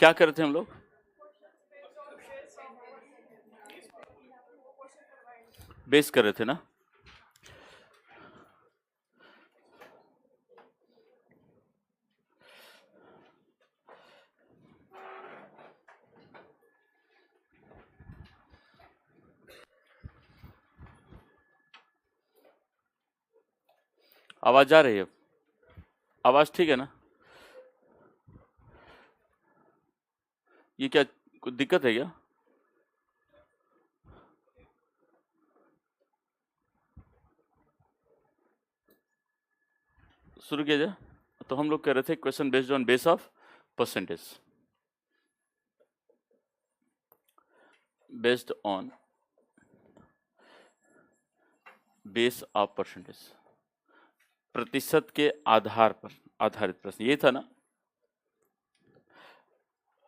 क्या कर रहे थे हम लोग? बेस कर रहे थे ना। आवाज आ रही है? आवाज ठीक है ना? ये क्या कुछ दिक्कत है क्या? शुरू किया जाए। तो हम लोग कह रहे थे question based on base of percentage, based on base of percentage, प्रतिशत के आधार पर आधारित प्रश्न, ये था ना।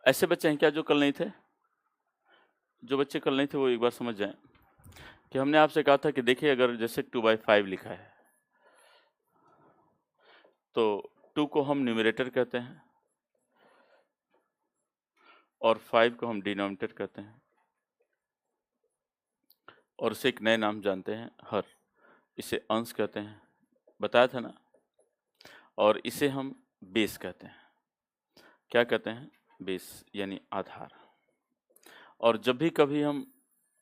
ऐसे बच्चे हैं क्या जो कल नहीं थे? जो बच्चे कल नहीं थे वो एक बार समझ जाएं कि हमने आपसे कहा था कि देखिए अगर जैसे 2/5 लिखा है तो 2 को हम न्यूमरेटर कहते हैं और 5 को हम डिनोमिनेटर कहते हैं, और उसे एक नए नाम जानते हैं हर, इसे अंश कहते हैं, बताया था ना। और इसे हम बेस कहते हैं। क्या कहते हैं? बेस यानी आधार। और जब भी कभी हम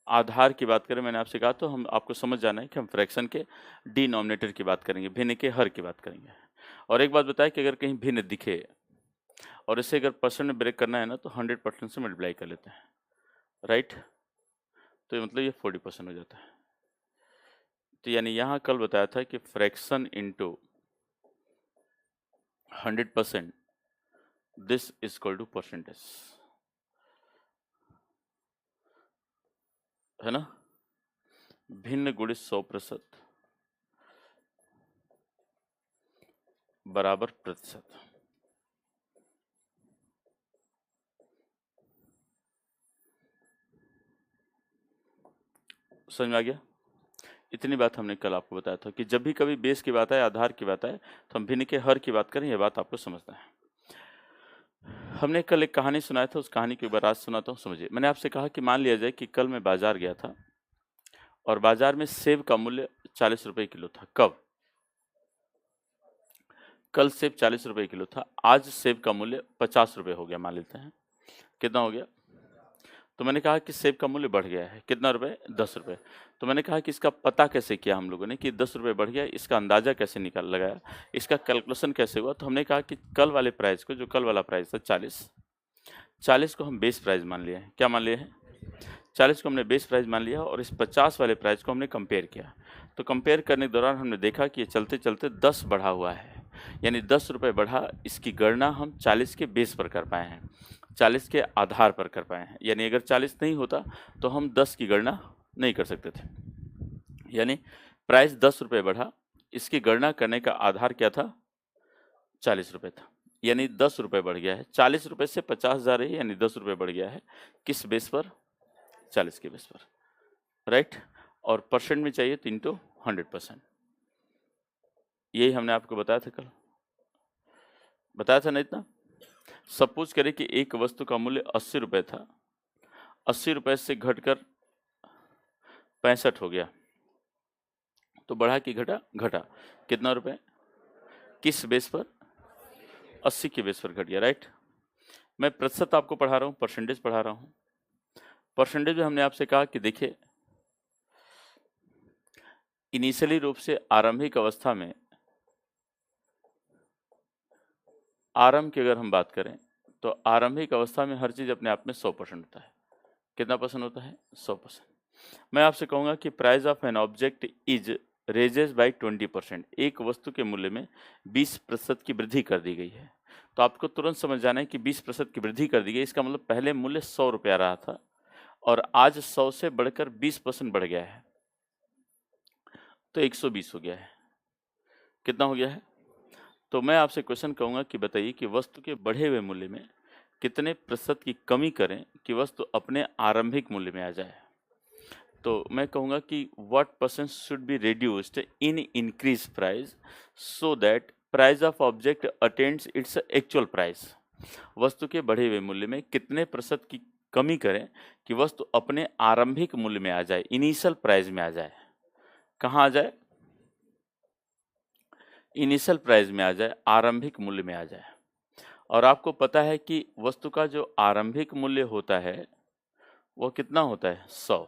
आधार की बात करें, मैंने आपसे कहा तो हम आपको समझ जाना है कि हम फ्रैक्शन के डिनोमिनेटर की बात करेंगे, भिन्न के हर की बात करेंगे। और एक बात बताया कि अगर कहीं भिन्न दिखे और इसे अगर परसेंट में ब्रेक करना है ना तो 100% से मल्टीप्लाई कर लेते हैं, राइट। तो ये मतलब ये 40% हो जाता है। तो यानी यहाँ कल बताया था कि fraction into 100%, this is equal to percentage, है ना। भिन्न गुणित 100% बराबर प्रतिशत। समझ में आ गया? इतनी बात हमने कल आपको बताया था कि जब भी कभी बेस की बात आए, आधार की बात आए, तो हम भिन्न के हर की बात करें, यह बात आपको समझना है। हमने कल एक कहानी सुनाया था, उस कहानी के बाद आज सुनाता हूँ, समझिए। मैंने आपसे कहा कि मान लिया जाए कि कल मैं बाजार गया था और बाजार में सेब का मूल्य 40 रुपए किलो था। कब? कल सेब 40 रुपए किलो था, आज सेब का मूल्य 50 रुपए हो गया, मान लेते हैं। कितना हो गया? तो मैंने कहा कि सेब का मूल्य बढ़ गया है, कितना रुपए? 10 रुपए। तो मैंने कहा कि इसका पता कैसे किया हम लोगों ने कि 10 रुपए बढ़ गया, इसका अंदाजा कैसे निकाल लगाया, इसका कैलकुलेशन कैसे हुआ। तो हमने कहा कि कल वाले प्राइस को, जो कल वाला प्राइस था 40 को हम बेस प्राइस मान लिया है। क्या मान लिया है? 40 को हमने बेस प्राइस मान लिया और इस 50 वाले प्राइस को हमने कंपेयर किया। तो कंपेयर करने के दौरान हमने देखा कि ये चलते चलते 10 बढ़ा हुआ है, यानी 10 रुपये बढ़ा। इसकी गणना हम 40 के बेस पर कर पाए हैं, 40 के आधार पर कर पाए हैं। यानी अगर 40 नहीं होता तो हम 10 की गणना नहीं कर सकते थे। यानी प्राइस 10 रुपये बढ़ा, इसकी गणना करने का आधार क्या था? 40 रुपये था। यानी 10 रुपये बढ़ गया है, 40 रुपये से 50 जा रही है, यानी 10 रुपये बढ़ गया है। किस बेस पर? 40 के बेस पर, राइट। और परसेंट में चाहिए तो इंटू 100%। यही हमने आपको बताया था कल, बताया था ना इतना। सपोज करें कि एक वस्तु का मूल्य 80 रुपये था, 80 रुपये से घटकर 65 हो गया, तो बढ़ा कि घटा? घटा। कितना रुपए? किस बेस पर? 80 के बेस पर घट गया, राइट। मैं प्रतिशत आपको पढ़ा रहा हूँ, परसेंटेज पढ़ा रहा हूँ। परसेंटेज में हमने आपसे कहा कि देखिए, इनिशियली रूप से आरंभिक अवस्था में, आरंभ की अगर हम बात करें तो आरंभिक अवस्था में हर चीज अपने आप में 100% होता है। कितना परसेंट होता है? 100%। मैं आपसे कहूंगा कि price of an object is raises by 20%। एक वस्तु के मूल्य में 20% की वृद्धि कर दी गई है। तो आपको तुरंत समझ जाना है कि 20% की वृद्धि कर दी गई, इसका मतलब पहले मूल्य 100 रुपया रहा था और आज 100 से बढ़कर 20% बढ़ गया है, तो 120 हो गया है। कितना हो गया है? तो मैं आपसे क्वेश्चन कहूंगा कि बताइए कि वस्तु के बढ़े हुए मूल्य में कितने प्रतिशत की कमी करें कि वस्तु अपने आरंभिक मूल्य में आ जाए। तो मैं कहूंगा कि what percent should be reduced in increase price so that price of object attends its actual price. वस्तु के बढ़े हुए मूल्य में कितने प्रतिशत की कमी करें कि वस्तु अपने आरंभिक मूल्य में आ जाए, इनिशियल प्राइस में आ जाए। कहाँ आ जाए? इनिशियल प्राइस में आ जाए, आरंभिक मूल्य में आ जाए। और आपको पता है कि वस्तु का जो आरंभिक मूल्य होता है वो कितना होता है? 100।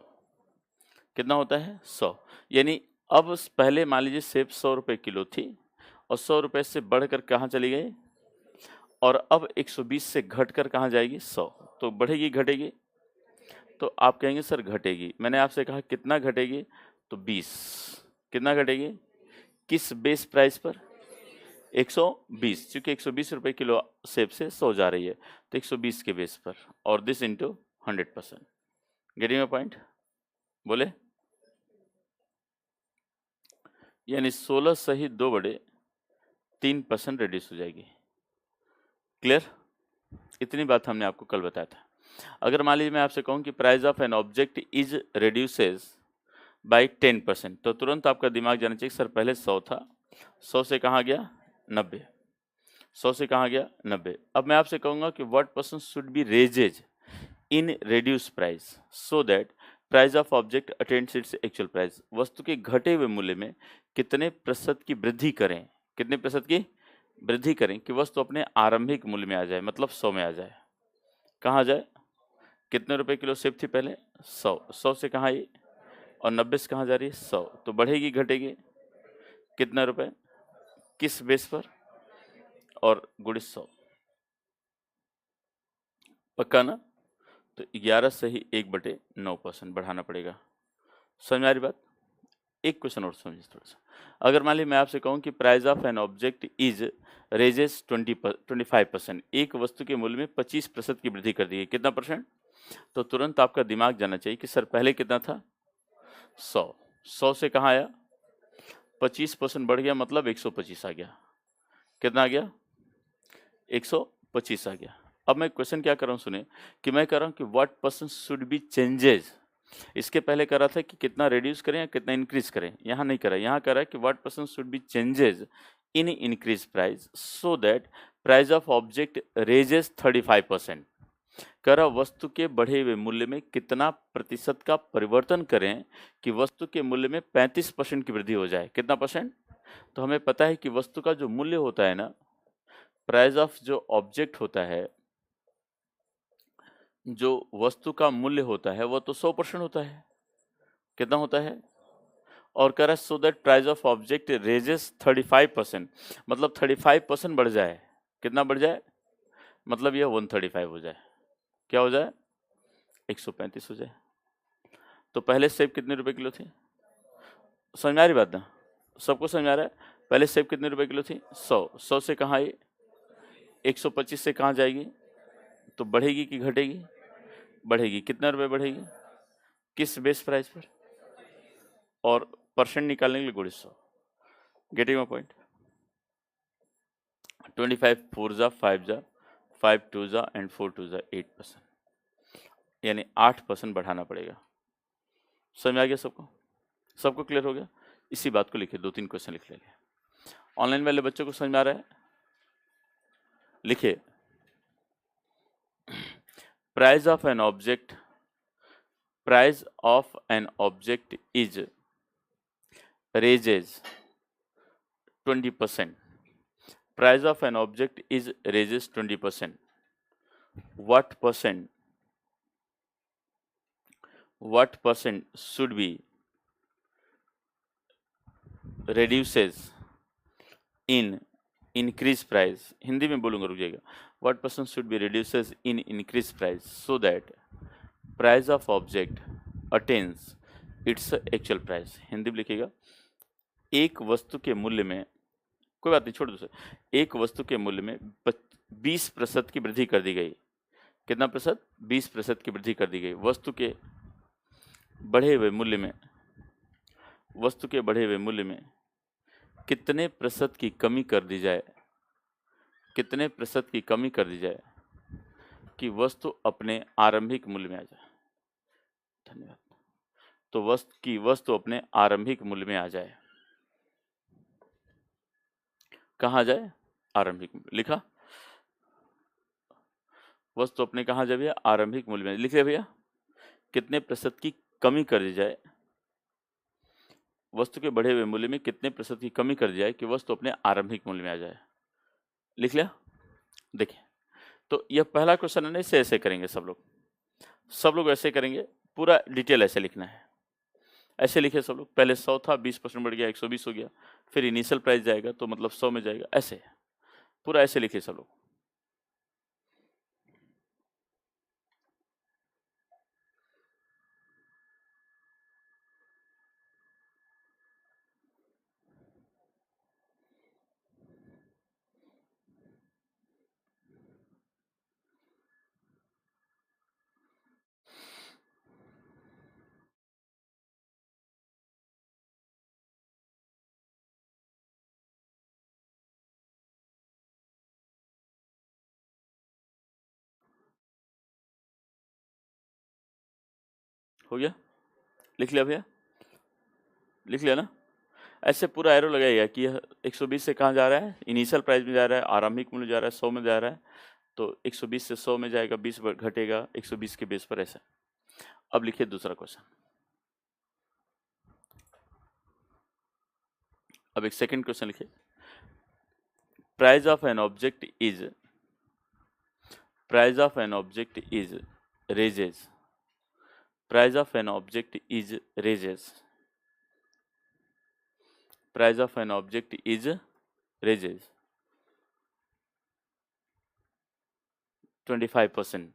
कितना होता है? 100। यानी अब पहले मान लीजिए सेब 100 रुपए किलो थी और 100 रुपए से बढ़कर कहाँ चली गई? और अब 120 से घटकर कहाँ जाएगी? 100। तो बढ़ेगी घटेगी? तो आप कहेंगे सर घटेगी। मैंने आपसे कहा कितना घटेगी? तो 20। कितना घटेगी? किस बेस प्राइस पर? 120। क्योंकि 120 रुपए किलो सेब से 100 जा रही है तो 120 के बेस पर, और this into 100%। Getting my point? बोले? यानी 16 सही 2 बड़े 3% रिड्यूस हो जाएगी। क्लियर? इतनी बात हमने आपको कल बताया था। अगर मान लीजिए मैं आपसे कहूं कि price of an object is reduces by 10%, तो तुरंत आपका दिमाग जाना चाहिए सर पहले 100 था, 100 से कहाँ गया? 90। 100 से कहाँ गया? 90। अब मैं आपसे कहूंगा कि what percent should be raises in reduce price so that price of object attends its actual price. वस्तु के घटे हुए मूल्य में कितने प्रतिशत की वृद्धि करें? कितने प्रतिशत की वृद्धि करें कि वस्तु अपने आरंभिक मूल्य में आ जाए, मतलब 100 में आ जाए। कहाँ आ जाए? कितने रुपए किलो सेब थी पहले? 100। 100 से कहाँ आई? और 90 से कहाँ जा रही है? 100। तो बढ़ेगी घटेगी? कितना रुपए? किस बेस पर? और गुणित 100। पक्का ना? तो 11 से ही 1/9% बढ़ाना पड़ेगा। समझ में आ रही बात? एक क्वेश्चन और समझिए थोड़ा सा। अगर मान लीजिए मैं आपसे कहूं कि price of an object is raises 25%, एक वस्तु के मूल्य में 25% की वृद्धि कर दी है। कितना परसेंट? तो तुरंत आपका दिमाग जाना चाहिए कि सर पहले कितना था? 100। 100 से कहाँ आया? 25% बढ़ गया, मतलब 125 आ गया। कितना आ गया? 125 आ गया। अब मैं क्वेश्चन क्या कर रहा हूँ सुने, कि मैं कह रहा हूँ कि what percent should be changes. इसके पहले कर रहा था कि कितना रिड्यूस करें या कितना इंक्रीज करें, यहाँ नहीं करा। यहाँ कह रहा है कि what percent should be changes in increase price so that price of object raises 35%। कह रहा वस्तु के बढ़े हुए मूल्य में कितना प्रतिशत का परिवर्तन करें कि वस्तु के मूल्य में 35% की वृद्धि हो जाए। कितना परसेंट? तो हमें पता है कि वस्तु का जो मूल्य होता है ना, प्राइस ऑफ जो ऑब्जेक्ट होता है, जो वस्तु का मूल्य होता है वो तो 100% होता है। कितना होता है? और कह रहा है so that price of object raises 35%, मतलब 35% बढ़ जाए। कितना बढ़ जाए? मतलब यह 135 हो जाए। क्या हो जाए? 135 हो जाए। तो पहले सेब कितने रुपए किलो थी? समझ में आ रही बात ना? सबको समझ में आ रहा है? पहले सेब कितने रुपए किलो थी? 100। 100 से कहाँ आई? 125 से कहाँ जाएगी? तो बढ़ेगी कि घटेगी? बढ़ेगी। कितना रुपए बढ़ेगी? किस बेस प्राइस पर? और परसेंट निकालने के लिए गुणित 100। Getting my point? 25 4 जा 5 जा 5 2 जा एंड 4 2 जा 8%, यानी 8% बढ़ाना पड़ेगा। समझ में आ गया सबको? सबको क्लियर हो गया? इसी बात को लिखिए, 2-3 क्वेश्चन लिख लेंगे। ऑनलाइन वाले बच्चों को समझ में आ रहा है? लिखिए, price of an object, price of an object is raises 20%. Price of an object is raises 20%. What percent should be reduces in increase price? Hindi में बोलूंगा, रुक जाइएगा। What percent should be reduces in increase price so that price of object attains its actual price? Hindi में लिखिएगा, एक वस्तु के मूल्य में, कोई बात नहीं छोड़ दो सर, एक वस्तु के मूल्य में 20% की वृद्धि कर दी गई। कितना प्रतिशत? 20% की वृद्धि कर दी गई। वस्तु के बढ़े हुए मूल्य में, वस्तु के बढ़े हुए मूल्य में कितने प्रतिशत की कमी कर दी जाए, कितने प्रतिशत की कमी कर दी जाए कि वस्तु अपने आरंभिक मूल्य में आ जाए। धन्यवाद। तो वस्तु अपने आरंभिक मूल्य में आ जाए। कहाँ आ जाए? आरंभिक मूल्य। लिखा? वस्तु अपने कहाँ जाए भैया? आरंभिक मूल्य में। लिख लिया भैया? कितने प्रतिशत की कमी कर दी जाए, वस्तु के बढ़े हुए मूल्य में कितने प्रतिशत की कमी कर दी जाए कि वस्तु अपने आरंभिक मूल्य में आ जाए। लिख लिया? देखिए, तो यह पहला क्वेश्चन है ना, इसे ऐसे करेंगे सब लोग ऐसे करेंगे, पूरा डिटेल ऐसे लिखना है। ऐसे लिखे सब लोग, पहले 100 था, 20% बढ़ गया, 120 हो गया, फिर इनिशियल प्राइस जाएगा तो मतलब 100 में जाएगा, ऐसे पूरा ऐसे लिखे सब लोग। हो गया? लिख लिया भैया? लिख लिया ना? ऐसे पूरा एरो लगाइएगा कि यह 120 से कहाँ जा रहा है? इनिशियल प्राइस में जा रहा है, आरंभिक मूल्य जा रहा है, 100 में जा रहा है, तो 120 से 100 में जाएगा, 20 घटेगा 120 के बेस पर, ऐसा। अब लिखिए दूसरा क्वेश्चन। अब एक सेकंड क्वेश्चन लिखिए। Price of an object is raises. Price of an object is raises. Price of an object is raises 25%।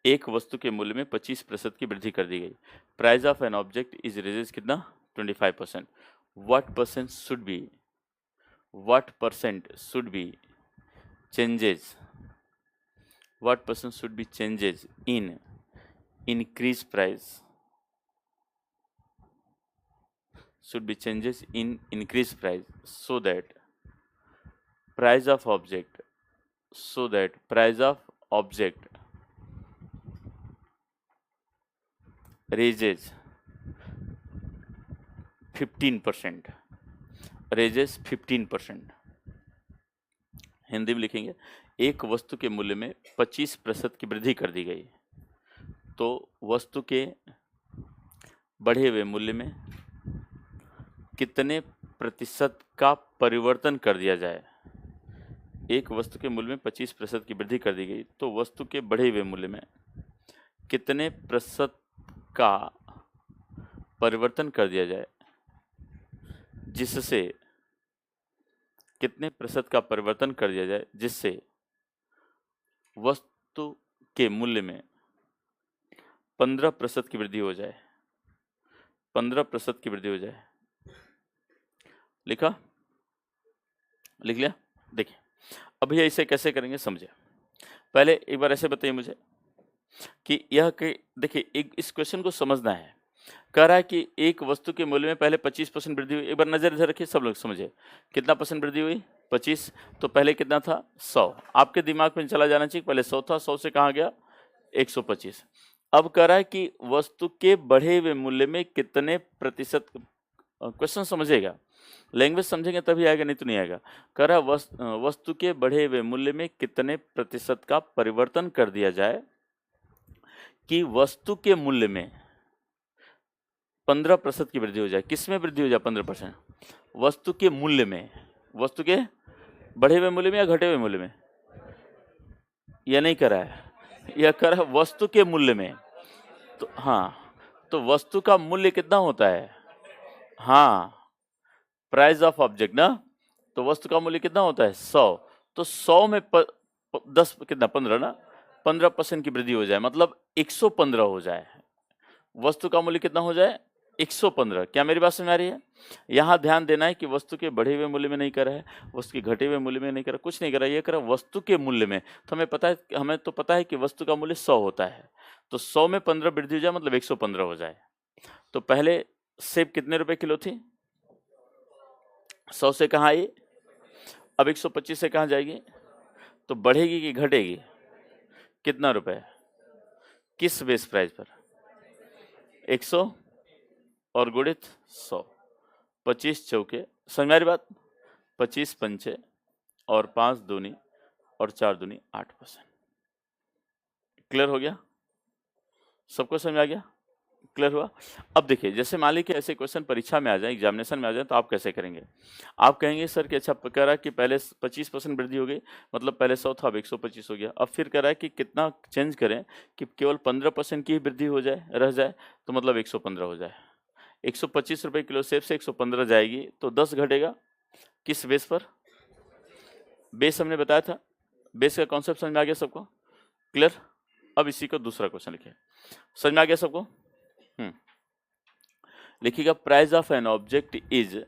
एक वस्तु के मूल्य में 25% की वृद्धि कर दी गई। Price of an object is raises कितना? 25%। What percent should be changes? What percent should be changes in increase price? Should be changes in increase price so that price of object raises 15%। raises 15%। Hindi में लिखेंगे, एक वस्तु के मूल्य में 25% की वृद्धि कर दी गई, तो वस्तु के बढ़े हुए मूल्य में कितने प्रतिशत का परिवर्तन कर दिया जाए। एक वस्तु के मूल्य में 25% की वृद्धि कर दी गई, तो वस्तु के बढ़े हुए मूल्य में कितने प्रतिशत का परिवर्तन कर दिया जाए, जिससे कितने प्रतिशत का परिवर्तन कर दिया जाए जिससे वस्तु के मूल्य में 15% की वृद्धि हो जाए। 15% की वृद्धि हो जाए। लिखा? लिख लिया? देखिए, अब भैया इसे कैसे करेंगे समझे। पहले एक बार ऐसे बताइए मुझे कि यह देखिए, एक इस क्वेश्चन को समझना है। कह रहा है कि एक वस्तु के मूल्य में पहले 25% वृद्धि हुई। एक बार नजर इधर रखिए, सब लोग समझे कितना परसेंट वृद्धि हुई? 25। तो पहले कितना था? 100। आपके दिमाग में चला जाना चाहिए, पहले 100 था, 100 से कहाँ गया? 125। अब कह रहा है कि वस्तु के बढ़े हुए मूल्य में कितने प्रतिशत, क्वेश्चन समझेगा, लैंग्वेज समझेंगे तभी आएगा, नहीं तो नहीं आएगा। कह रहा है वस्तु के बढ़े हुए मूल्य में कितने प्रतिशत का परिवर्तन कर दिया जाए कि वस्तु के मूल्य में 15% की वृद्धि हो जाए। किस में वृद्धि हो जाए? 15%। वस्तु के मूल्य में, वस्तु के बढ़े हुए मूल्य में या घटे हुए मूल्य में? यह नहीं कर रहा है, यह कर रहा है वस्तु के मूल्य में। तो हाँ, तो वस्तु का मूल्य कितना होता है? हाँ, प्राइस ऑफ ऑब्जेक्ट ना। तो वस्तु का मूल्य कितना होता है? 100। तो 100 में 10 कितना? 15 ना। 15% की वृद्धि हो जाए, मतलब 115 हो जाए। वस्तु का मूल्य कितना हो जाए? 115। क्या मेरी बात समझ आ रही है? यहाँ ध्यान देना है कि वस्तु के बढ़े हुए मूल्य में नहीं कर रहा है, वस्तु के घटे हुए मूल्य में नहीं कर रहा, कुछ नहीं कर रहा है, ये कर रहा है वस्तु के मूल्य में। तो हमें तो पता है कि वस्तु का मूल्य 100 होता है, तो 100 में 15 वृद्धि हो जाए मतलब 115 हो जाए। तो पहले सेब कितने रुपए किलो थी? 100 से कहाँ आई? अब 125 से कहाँ जाएगी? तो बढ़ेगी कि घटेगी? कितना रुपए? किस बेस प्राइस पर? 100 और गुणित 100। 25 चौके, समझ में आ रही बात? 25 पंचे और 5 दूनी और 4 दूनी 8%। क्लियर हो गया? सबको समझ आ गया? क्लियर हुआ? अब देखिए, जैसे मान लीजिए ऐसे क्वेश्चन परीक्षा में आ जाए, एग्जामिनेशन में आ जाए, तो आप कैसे करेंगे? आप कहेंगे सर कि अच्छा कह रहा है कि पहले 25% वृद्धि हो गई, मतलब पहले 100 था अब 125 हो गया। अब फिर कह रहा है कि कितना चेंज करें कि केवल 15% की ही वृद्धि हो जाए, रह जाए, तो मतलब 115 हो जाए। 125 रुपये किलो सेब से 115 जाएगी, तो 10 घटेगा। किस बेस पर? बेस हमने बताया था। बेस का कॉन्सेप्ट समझ में आ गया सबको? क्लियर? अब इसी को दूसरा क्वेश्चन लिखिए। समझ में आ गया सबको? लिखिएगा, price of an object is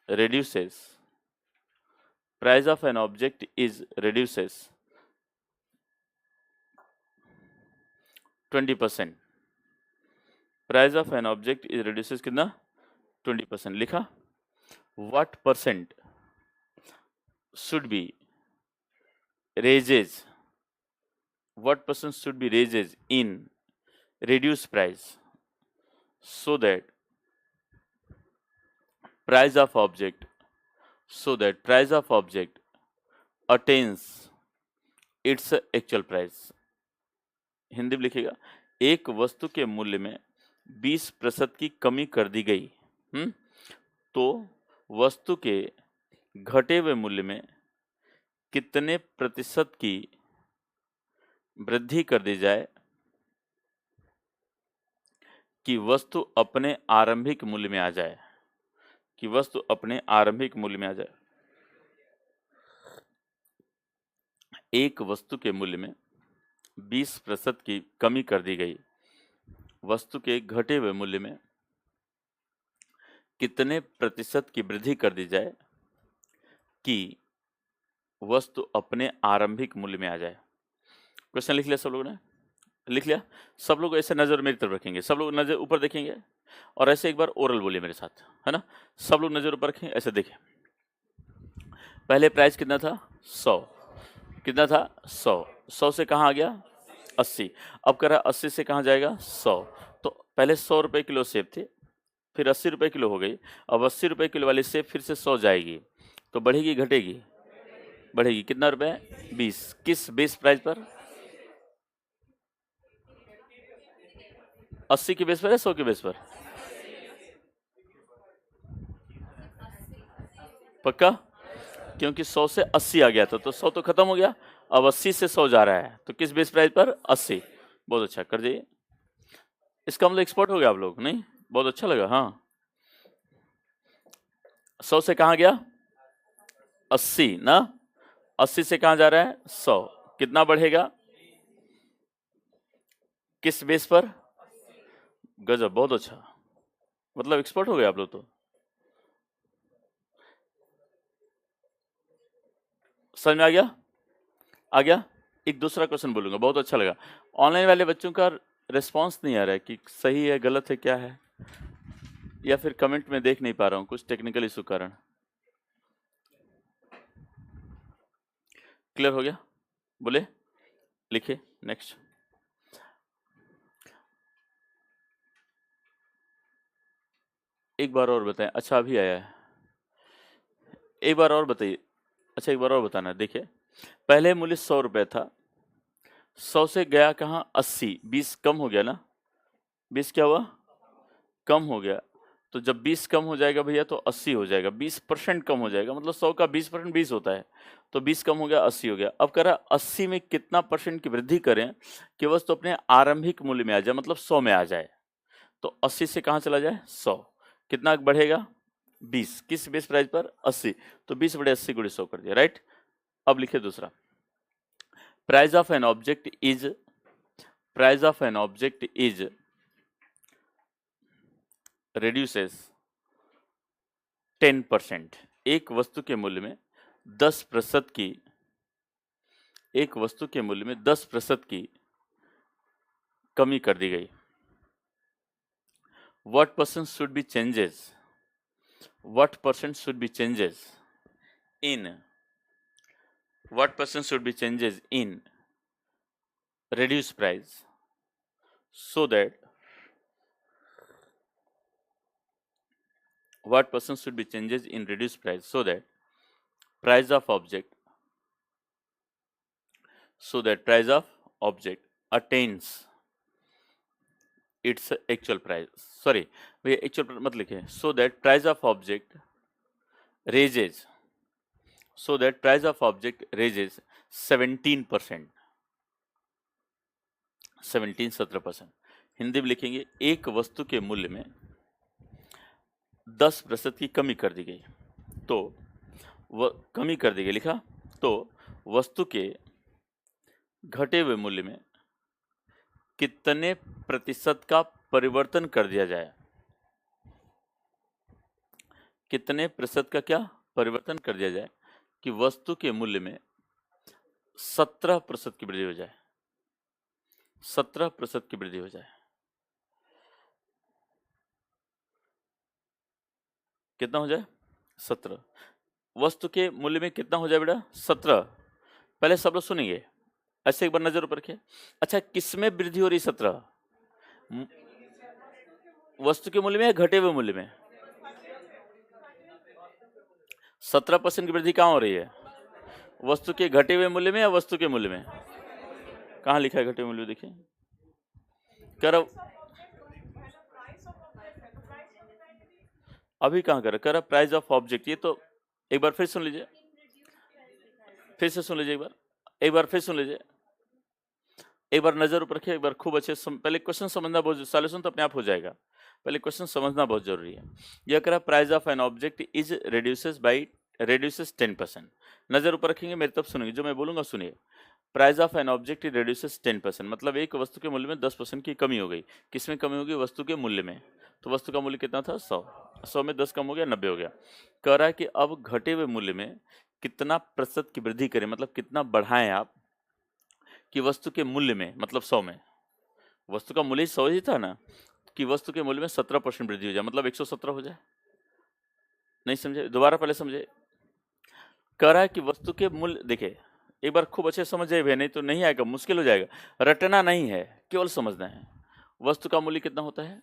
reduces 20%। Price of an object is reduces कितना? 20%। लिखा? What percent should be raises in reduced price so that price of object attains its actual price। Hindi में लिखिएगा, एक वस्तु के मूल्य में 20% की कमी कर दी गई, तो वस्तु के घटे हुए मूल्य में कितने प्रतिशत की वृद्धि कर दी जाए कि वस्तु अपने आरंभिक मूल्य में आ जाए, एक वस्तु के मूल्य में 20% की कमी कर दी गई, वस्तु के घटे हुए मूल्य में कितने प्रतिशत की वृद्धि कर दी जाए कि वस्तु अपने आरंभिक मूल्य में आ जाए। क्वेश्चन लिख लिया सब लोगों ने? लिख लिया? सब लोग ऐसे नजर मेरी तरफ रखेंगे, सब लोग नजर ऊपर देखेंगे और ऐसे एक बार ओरल बोलिए मेरे साथ, है ना? सब लोग नजर ऊपर रखें, ऐसे देखें। पहले प्राइस कितना था? 100। कितना था? 100। 100 से कहाँ आ गया? 80। अब कह रहा 80 से कहाँ जाएगा? 100। तो पहले 100 रुपए किलो सेब थे, फिर 80 रुपए किलो हो गई। अब 80 रुपए किलो वाली सेब फिर से 100 जाएगी, तो बढ़ेगी घटेगी? बढ़ेगी। कितना रुपए? 20। किस बेस प्राइस पर? 80 के बेस पर है 100 के बेस पर? पक्का? क्योंकि 100 से 80 आ गया था, तो 100 तो खत्म हो गया, अब 80 से 100 जा रहा है, तो किस बेस प्राइस पर? 80। बहुत अच्छा, कर जाइए। इसका मतलब एक्सपर्ट हो गया आप लोग, नहीं? बहुत अच्छा लगा। हाँ, 100 से कहाँ गया? 80 ना? 80 से कहाँ जा रहा है? 100। कितना बढ़ेगा? किस बेस पर? गजब, बहुत अच्छा, मतलब एक्सपर्ट हो गए आप लोग तो। समझ में आ गया? आ गया? एक दूसरा क्वेश्चन बोलूंगा, बहुत अच्छा लगा। ऑनलाइन वाले बच्चों का रिस्पांस नहीं आ रहा है कि सही है गलत है क्या है, या फिर कमेंट में देख नहीं पा रहा हूं, कुछ टेक्निकल इशू कारण। क्लियर हो गया? बोले, लिखे नेक्स्ट। एक बार और बताएं। अच्छा, अभी आया है, एक बार और बताइए। अच्छा, एक बार और बताना। देखिए, पहले मूल्य 100 रुपए था, 100 से गया कहाँ? 80। 20 कम हो गया ना? 20 क्या हुआ? कम हो गया। तो जब 20 कम हो जाएगा भैया तो 80 हो जाएगा। 20% कम हो जाएगा, मतलब 100 का 20% 20 होता है, तो 20 कम हो गया 80 हो गया। अब कह रहा 80 में कितना परसेंट की वृद्धि करें कि वस्तु अपने आरंभिक मूल्य में आ जाए, मतलब 100 में आ जाए। तो 80 से कहाँ चला जाए? 100। कितना बढ़ेगा? 20। किस बेस प्राइस पर? 80। तो 20 बड़े 80 गुणे 100 कर दिया, राइट? अब लिखिए दूसरा। Price of an object is reduces 10%। एक वस्तु के मूल्य में 10% की कमी कर दी गई। What percent should be changes in reduced price so that price of object so that price of object attains its actual price, sorry भैया actual मत लिखे, so that price of object raises, so that price of object raises 17%, 17% Hindi में लिखेंगे एक वस्तु के मूल्य में 10% की कमी कर दी गई, तो कमी कर दी गई लिखा, तो वस्तु के घटे हुए मूल्य में कितने प्रतिशत का परिवर्तन कर दिया जाए, कितने प्रतिशत का क्या परिवर्तन कर दिया जाए कि वस्तु के मूल्य में 17% की वृद्धि हो जाए, 17% की वृद्धि हो जाए। कितना हो जाए? 17। वस्तु के मूल्य में कितना हो जाए बेटा? 17। पहले सब लोग सुनेंगे, ऐसे एक बार नजर ऊपर रखिए। अच्छा, किसमें वृद्धि हो रही? 17 वस्तु के मूल्य में या घटे हुए मूल्य में? 17% की वृद्धि कहाँ हो रही है? वस्तु के घटे हुए मूल्य में या वस्तु के मूल्य में? कहाँ लिखा है घटे हुए मूल्य? देखिए कर, अभी कहाँ कर प्राइस ऑफ ऑब्जेक्ट। ये तो एक बार फिर सुन लीजिए, फिर से सुन लीजिए, एक बार फिर सुन लीजिए, एक बार नजर ऊपर रखिए, एक बार खूब अच्छे पहले क्वेश्चन समझना बहुत, सॉल्यूशन तो अपने आप हो जाएगा, पहले क्वेश्चन समझना बहुत जरूरी है। यह कह रहा price of an object is reduces 10%। नजर ऊपर रखेंगे, मेरी तरफ सुनेंगे, जो मैं बोलूंगा सुनिए। Price of an object reduces 10%, मतलब एक वस्तु के मूल्य में 10% की कमी हो गई। किसमें कमी होगी? वस्तु के मूल्य में। तो वस्तु का मूल्य कितना था? 100 में 10 कम हो गया, 90 हो गया। कह रहा है कि अब घटे हुए मूल्य में कितना प्रतिशत की वृद्धि करें, मतलब कितना बढ़ाएं आप कि वस्तु के मूल्य में, मतलब 100 में, वस्तु का मूल्य 100 ही था ना, कि वस्तु के मूल्य में 17% वृद्धि हो जाए, मतलब 117 हो जाए। नहीं समझे? दोबारा पहले समझे। कह रहा है कि वस्तु के मूल्य, देखिए एक बार खूब अच्छे समझ जाए, नहीं तो नहीं आएगा, मुश्किल हो जाएगा। रटना नहीं है, केवल समझना है। वस्तु का मूल्य कितना होता है?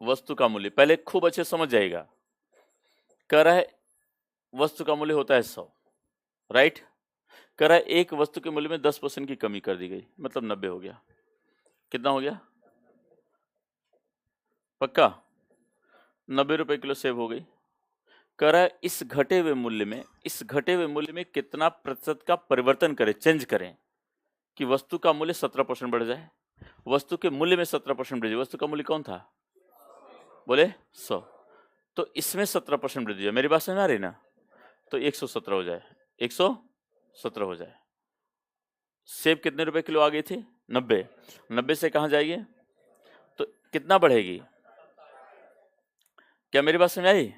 वस्तु का मूल्य पहले खूब अच्छे समझ जाएगा। कह रहा है वस्तु का मूल्य होता है 100, राइट। कह रहा है एक वस्तु के मूल्य में 10% की कमी कर दी गई, मतलब 90 हो गया। कितना हो गया? पक्का 90 रुपए किलो सेब हो गई। कह रहा है इस घटे हुए मूल्य में, इस घटे हुए मूल्य में कितना प्रतिशत का परिवर्तन करें, चेंज करें कि वस्तु का मूल्य 17% बढ़ जाए। वस्तु के मूल्य में 17% वृद्धि। वस्तु का मूल्य कौन था? बोले 100। तो इसमें 17% वृद्धि है। मेरी बात समझ आ रही ना? तो 117 हो जाए, 117 हो जाए। सेब कितने रुपए किलो आ गई थी? 90। 90 से कहां जाएगी? तो कितना बढ़ेगी? क्या मेरी बात समझ आई?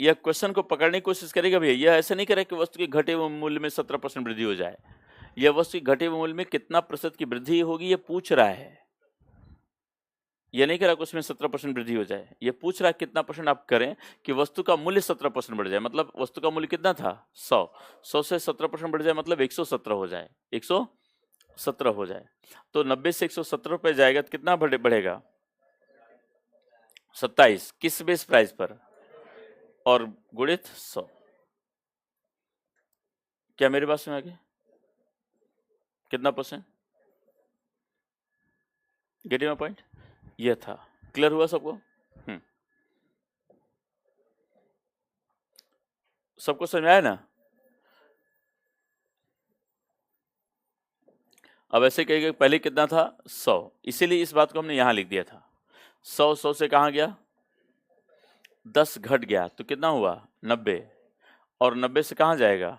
यह क्वेश्चन को पकड़ने की कोशिश करेगा भैया। यह ऐसे नहीं करे कि वस्तु के घटे हुए मूल्य में 17% वृद्धि हो जाए। यह वस्तु के घटे हुए मूल्य में कितना प्रतिशत की वृद्धि होगी, यह पूछ रहा है। यह नहीं कह रहा कि उसमें 17% वृद्धि हो जाए, यह पूछ रहा है कितना परसेंट आप करें कि वस्तु का मूल्य 17% बढ़ जाए। मतलब वस्तु का मूल्य कितना था? 100। 100 से 17% बढ़ जाए, मतलब 117 हो जाए, 117 हो जाए। तो 90 से 117 रुपए जाएगा तो कितना बढ़ेगा? 27। किस बेस प्राइस पर? और गुणित 100। क्या मेरी बात सुन आ गई? कितना परसेंट? Getting my point? यह था। क्लियर हुआ सबको? सबको समझ में आया ना? अब ऐसे कहेगा पहले कितना था? 100, इसीलिए इस बात को हमने यहां लिख दिया था। 100 से कहां गया? 10 घट गया, तो कितना हुआ? 90। और 90 से कहां जाएगा?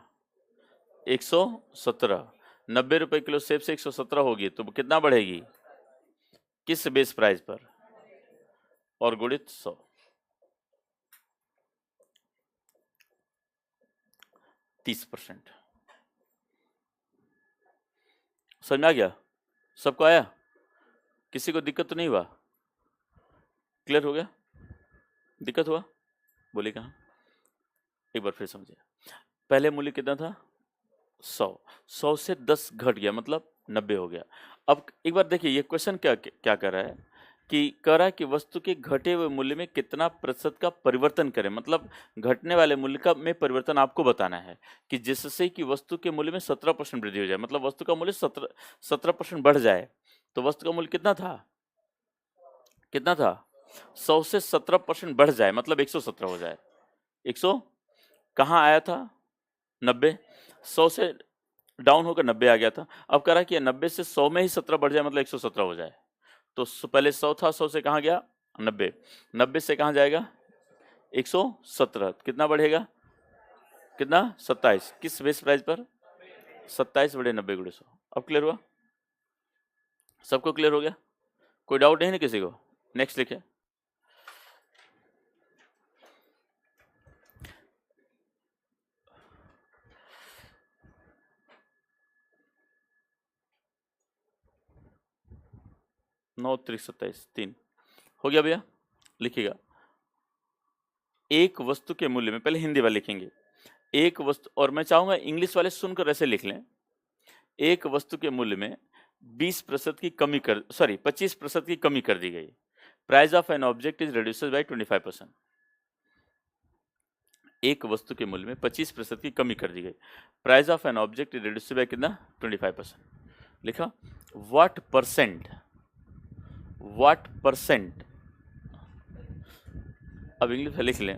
117। 90 रुपए किलो सेब से 117 होगी, तो कितना बढ़ेगी? किस बेस प्राइस पर? और गुणित 100। %30। समझ में आ गया? सबको आया? किसी को दिक्कत तो नहीं हुआ? क्लियर हो गया? दिक्कत हुआ? बोले कहां? एक बार फिर समझिए। पहले मूल्य कितना था? 100। 100 से 10 घट गया, मतलब 90 हो गया। अब एक बार देखिए ये क्वेश्चन क्या क्या कर रहा है। कि कह रहा है कि वस्तु के घटे हुए मूल्य में कितना प्रतिशत का परिवर्तन करें, मतलब घटने वाले मूल्य का में परिवर्तन आपको बताना है कि जिससे कि वस्तु के मूल्य में 17% वृद्धि हो जाए, मतलब वस्तु का मूल्य 17% बढ़ जाए। तो वस्तु का मूल्य कितना था 100 से 17% बढ़ जाए, मतलब 117 हो जाए। 100 कहाँ आया था 90, 100 से डाउन होकर 90 आ गया था। अब कह रहा है कि 90 से 100 में ही 17 बढ़ जाए, मतलब 117 हो जाए। तो पहले 100 था, 100 से कहाँ गया 90, 90 से कहाँ जाएगा 117, कितना बढ़ेगा, कितना 27, किस बेस प्राइस पर 27 बड़े 90 गुणे 100। अब क्लियर हुआ, सबको क्लियर हो गया, कोई डाउट नहीं ना किसी को? नेक्स्ट लिखे। नौ 27 3 हो गया भैया, लिखिएगा। एक वस्तु के मूल्य में, पहले हिंदी वाले लिखेंगे, एक वस्तु, और मैं चाहूंगा इंग्लिश वाले सुनकर ऐसे लिख लें, एक वस्तु के मूल्य में 20% की कमी कर, सॉरी 25% की कमी कर दी गई। Price of an object is reduced by 25%। एक वस्तु के मूल्य में 25% की कमी कर दी गई। Price of an object is reduced by कितना 25%। लिखा व्हाट परसेंट, अब इंग्लिश में लिख लें,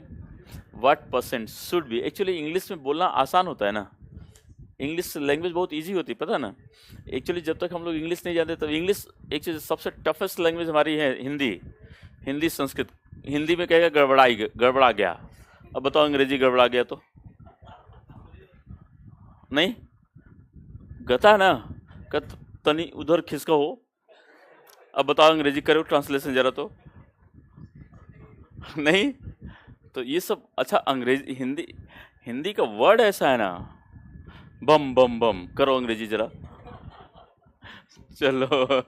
what percent should be. Actually English में बोलना आसान होता है ना, इंग्लिश लैंग्वेज बहुत इजी होती है, पता ना। एक्चुअली जब तक हम लोग इंग्लिश नहीं जानते तब इंग्लिश, एक चीज़ सबसे टफेस्ट लैंग्वेज हमारी है हिंदी संस्कृत। हिंदी में कहेगा गड़बड़ा गया। अब बताओ अंग्रेजी गड़बड़ा गया तो नहीं गता ना, कत तनी उधर खिसका हो। अब बताओ अंग्रेजी करो ट्रांसलेशन जरा तो नहीं। तो ये सब, अच्छा अंग्रेजी हिंदी का वर्ड ऐसा है ना, बम बम बम करो अंग्रेजी जरा चलो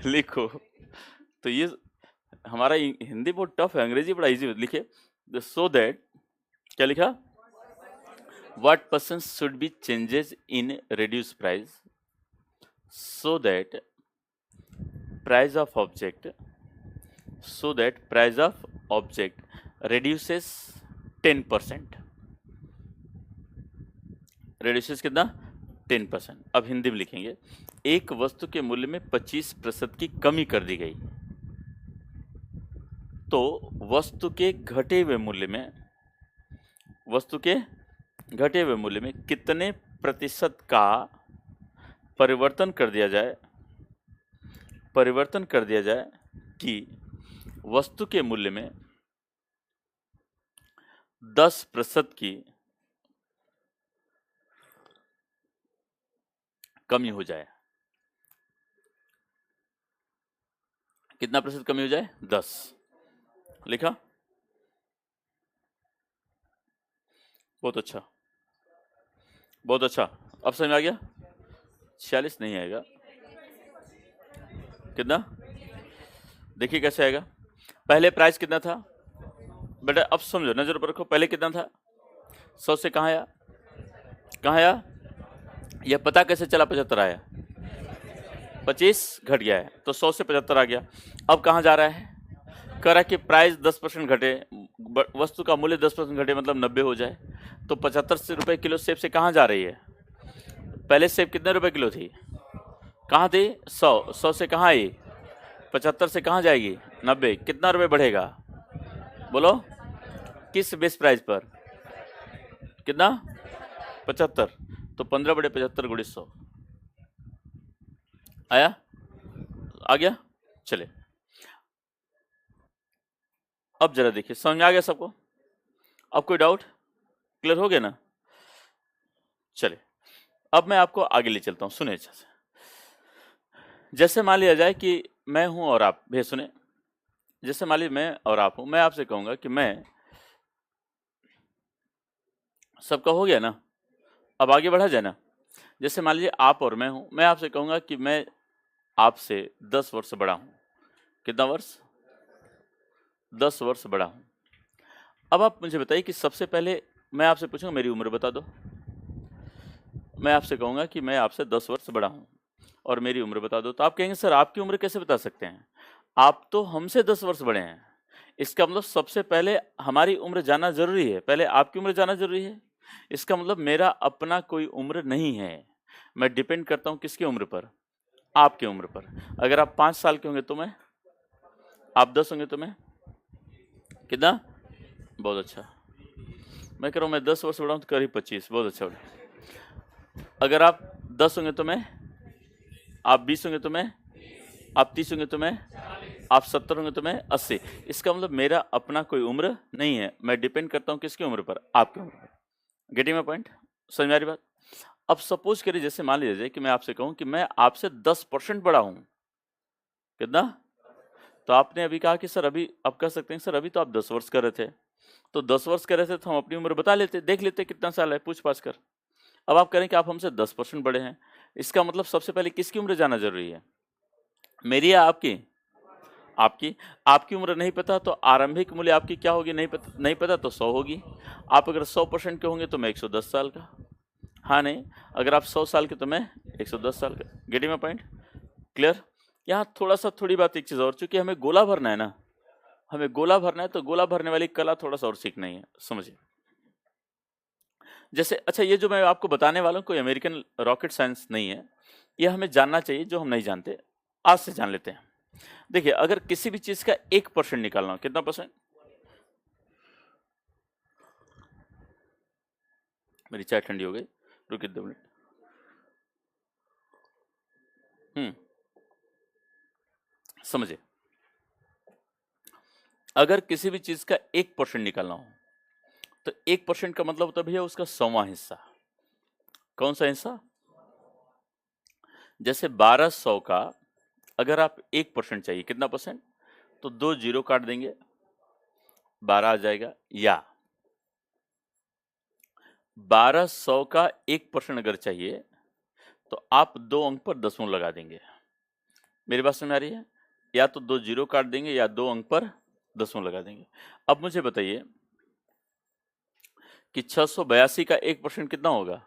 लिखो। तो ये हमारा हिंदी बहुत टफ है, अंग्रेजी बड़ा इजी। लिखे सो दैट, क्या लिखा, what percent should be changes in reduce price so that price of object reduces 10%, reduces कितना 10%। अब हिंदी में लिखेंगे, एक वस्तु के मूल्य में 25% की कमी कर दी गई, तो वस्तु के घटे हुए मूल्य में कितने प्रतिशत का परिवर्तन कर दिया जाए कि वस्तु के मूल्य में 10% की कमी हो जाए। कितना प्रतिशत कमी हो जाए 10। लिखा, बहुत अच्छा बहुत अच्छा। अब समझ में आ गया? 46 नहीं आएगा, कितना, देखिए कैसे आएगा। पहले प्राइस कितना था बेटा, अब समझो, नजर पर रखो, पहले कितना था 100 से कहाँ आया यह पता कैसे चला 75 आया, 25 घट गया है तो 100 से 75 आ गया। अब कहाँ जा रहा है, कह रहा है कि प्राइस 10% घटे, वस्तु का मूल्य 10% घटे, मतलब 90 हो जाए। तो 75 रुपए किलो सेब से कहाँ जा रही है, पहले सेब कितने रुपए किलो थी, कहाँ थी 100 से कहाँ आई 75 से कहाँ जाएगी 90, कितना रुपए बढ़ेगा बोलो, किस बेस प्राइस पर, कितना 75, तो 15 बड़े 75 गुणे 100 आया, आ गया। चले अब जरा देखिए, समझ में आ गया सबको? अब कोई डाउट, क्लियर हो गया ना? चले अब मैं आपको आगे ले चलता हूं, सुने अच्छा से। जैसे मान लिया जाए कि मैं हूं और आप, भैया सुने, जैसे मान लीजिए मैं और आप हूं, मैं आपसे कहूंगा कि मैं, सबका हो गया ना, अब आगे बढ़ा जाए ना। जैसे मान लीजिए आप और मैं हूं, मैं आपसे कहूंगा कि मैं आपसे 10 वर्ष बड़ा हूं। कितना वर्ष, 10 वर्ष बड़ा हूं। अब आप मुझे बताइए कि सबसे पहले मैं आपसे पूछूंगा मेरी उम्र बता दो। मैं आपसे कहूंगा कि मैं आपसे 10 वर्ष बड़ा हूं और मेरी उम्र बता दो, तो आप कहेंगे सर आपकी उम्र कैसे बता सकते हैं? आप तो हमसे 10 वर्ष बड़े हैं। इसका मतलब सबसे पहले हमारी उम्र जानना जरूरी है, पहले आपकी उम्र जानना जरूरी है। इसका मतलब मेरा अपना कोई उम्र नहीं है, मैं डिपेंड करता हूं किसकी उम्र पर? आपकी उम्र पर। अगर आप 5 साल के होंगे तो मैं, आप 10 होंगे तो मैं कितना? बहुत अच्छा। मैं कह रहा हूं मैं 10 वर्ष बड़ा हूं तो करीब 25, बहुत अच्छा बड़ा। अगर आप 10 होंगे तो मैं, आप 20 होंगे तो मैं, आप 30 होंगे तो मैं, आप 70 होंगे तो मैं 80। इसका मतलब मेरा अपना कोई उम्र नहीं है, मैं डिपेंड करता हूं किसकी उम्र पर? आपकी उम्र पर। Getting my point? समझ में आ रही बात? अब सपोज करिए, जैसे मान लीजिए कि मैं आपसे कहूं कि मैं आपसे 10% बड़ा हूं। कितना? तो आपने अभी कहा कि सर अभी, आप कह सकते हैं सर अभी तो आप 10 वर्ष कर रहे थे, तो 10 वर्ष कर रहे थे तो हम अपनी उम्र बता लेते, देख लेते कितना साल है, पूछ पाछ कर। अब आप कह रहे हैं कि आप हमसे 10% बड़े हैं, इसका मतलब सबसे पहले किसकी उम्र जानना जरूरी है? मेरी या आपकी? आपकी। आपकी उम्र नहीं पता तो आरंभिक मूल्य आपकी क्या होगी? नहीं पता तो 100 होगी। आप अगर 100% के होंगे तो मैं 110 साल का। हाँ नहीं, अगर आप 100 साल के तो मैं 110 साल का। Getting my point? क्लियर? यहाँ थोड़ी बात, एक चीज और, चूंकि हमें गोला भरना है ना, हमें गोला भरना है, तो गोला भरने वाली कला थोड़ा सा और सीखना ही है, समझिए। जैसे अच्छा, ये जो मैं आपको बताने वाला हूँ कोई अमेरिकन रॉकेट साइंस नहीं है, ये हमें जानना चाहिए जो हम नहीं जानते, आज से जान लेते हैं। देखिए, अगर किसी भी चीज का 1% निकालना हो, कितना परसेंट? मेरी चाय ठंडी हो गई, रुकिए 2 मिनट। समझिए, अगर किसी भी चीज का 1% निकालना हो, तो 1% का मतलब होता है भैया उसका 100वां हिस्सा। कौन सा हिस्सा? जैसे 1200 का अगर आप 1% चाहिए, कितना परसेंट? तो 2 जीरो काट देंगे, 12 आ जाएगा। या 1200 का 1% अगर चाहिए तो आप 2 अंक पर दशमलव लगा देंगे। मेरी बात समझ आ रही है? या तो 2 जीरो काट देंगे या 2 अंक पर दशमलव लगा देंगे। अब मुझे बताइए कि 682 का 1% कितना होगा?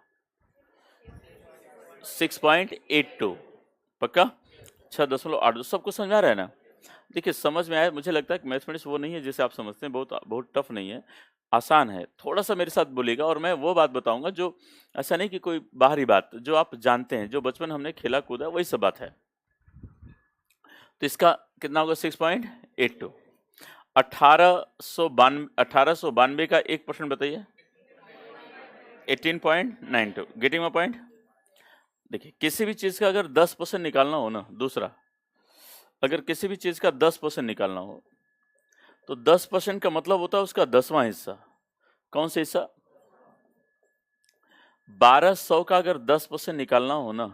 6.82। पक्का? 6.82। सबको समझ में आ रहा है ना? देखिए, समझ में आया। मुझे लगता है कि मैथमेटिक्स वो नहीं है जैसे आप समझते हैं, बहुत टफ नहीं है, आसान है। थोड़ा सा मेरे साथ बोलिएगा और मैं वो बात बताऊंगा जो, ऐसा नहीं कि कोई बाहरी बात, जो आप जानते हैं, जो बचपन हमने खेला कूदा, वही सब बात है। तो इसका कितना होगा? 6.82। 1892 का 1% बताइए। 18.92। Getting my point? देखिए, किसी भी चीज का अगर 10% निकालना हो ना, दूसरा, अगर किसी भी चीज का 10% निकालना हो तो 10% का मतलब होता है उसका 10वां हिस्सा। कौन सा हिस्सा? 1200 का अगर 10% निकालना हो ना,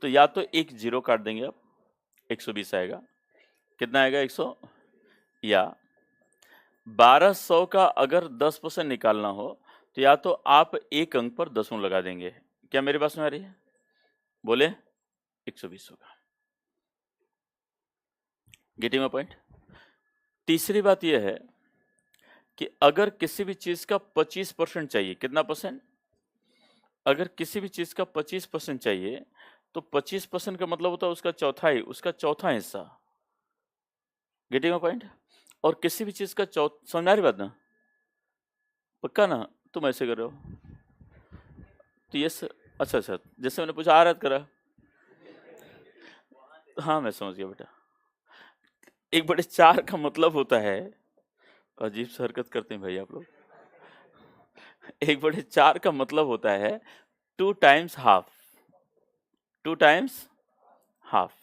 तो या तो एक जीरो काट देंगे आप, 120 आएगा। कितना आएगा? 100। या 1200 का अगर 10% निकालना हो तो या तो आप एक अंक पर दशमलव लगा देंगे। क्या मेरी बात समझ आ रही है? बोले 120 होगा। Getting my point? तीसरी बात यह है कि अगर किसी भी चीज का 25% चाहिए, कितना परसेंट? अगर किसी भी चीज का 25% चाहिए तो 25% का मतलब होता है उसका चौथाई, उसका चौथा हिस्सा। Getting my point? और किसी भी चीज का समझ आ रही बात ना? पक्का ना? तुम ऐसे कर रहे हो तो ये अच्छा, जैसे मैंने पूछा, आरत करा। हाँ, मैं समझ गया बेटा। 1/4 का मतलब होता है, अजीब सी हरकत करते हैं भाई आप लोग। 1/4 का मतलब होता है 2 टाइम्स हाफ। 2 टाइम्स हाफ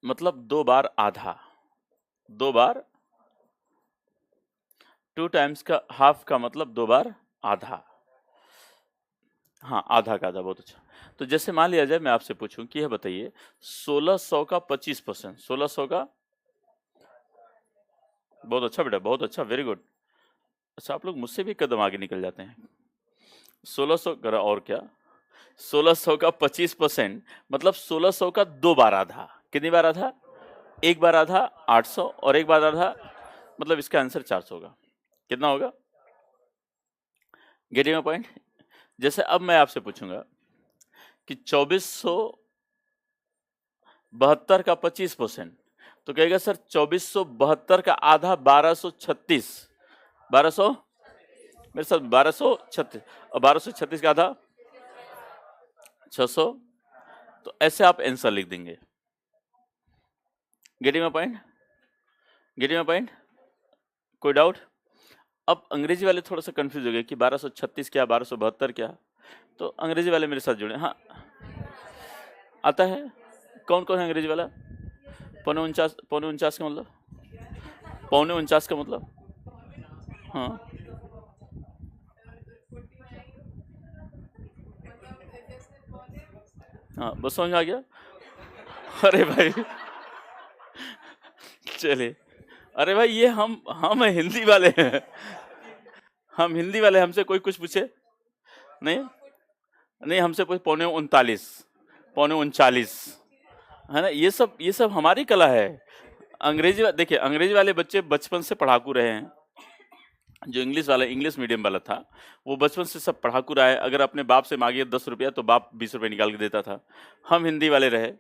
मतलब 2 बार आधा। 2 बार, 2 टाइम्स का हाफ का मतलब 2 बार आधा। हाँ, आधा का आधा, बहुत अच्छा। तो जैसे मान लिया जाए मैं आपसे पूछूं कि यह बताइए 1600 का 25%। 1600 का, बहुत अच्छा बेटा, बहुत अच्छा, वेरी गुड। अच्छा, आप लोग मुझसे भी कदम आगे निकल जाते हैं। 1600 करा और क्या? 1600 का 25% मतलब 1600 का 2 बार आधा। कितनी बार आधा? एक बार आधा 800 और एक बार आधा, मतलब इसका आंसर 400 होगा। कितना होगा? Getting my point? जैसे अब मैं आपसे पूछूंगा कि 2472 का 25%, तो कहेगा सर 2472 का आधा 1236, 1200 मेरे साथ 1236, और 1236 का आधा 600। तो ऐसे आप आंसर लिख देंगे। Getting my point? Getting my point? कोई डाउट? अब अंग्रेजी वाले थोड़ा सा कंफ्यूज हो गए कि 1236 क्या, 1272 क्या, तो अंग्रेजी वाले मेरे साथ जुड़े। हाँ आता है। कौन कौन है अंग्रेजी वाला? 49 का मतलब, 49 का मतलब, हाँ हाँ बस समझ में आ गया। अरे भाई चलिए, अरे भाई ये हम हिंदी वाले हैं, हम हिंदी वाले, हमसे कोई कुछ पूछे नहीं, नहीं हमसे पूछ 39, 39, है ना, ये सब हमारी कला है। देखिए अंग्रेजी वाले बच्चे बचपन से पढ़ाकू रहे हैं, जो इंग्लिश मीडियम वाला था वो बचपन से सब पढ़ाकू रहा है। अगर अपने बाप से मांगिए 10 रुपया तो बाप 20 रुपये निकाल के देता था। हम हिंदी वाले रहे,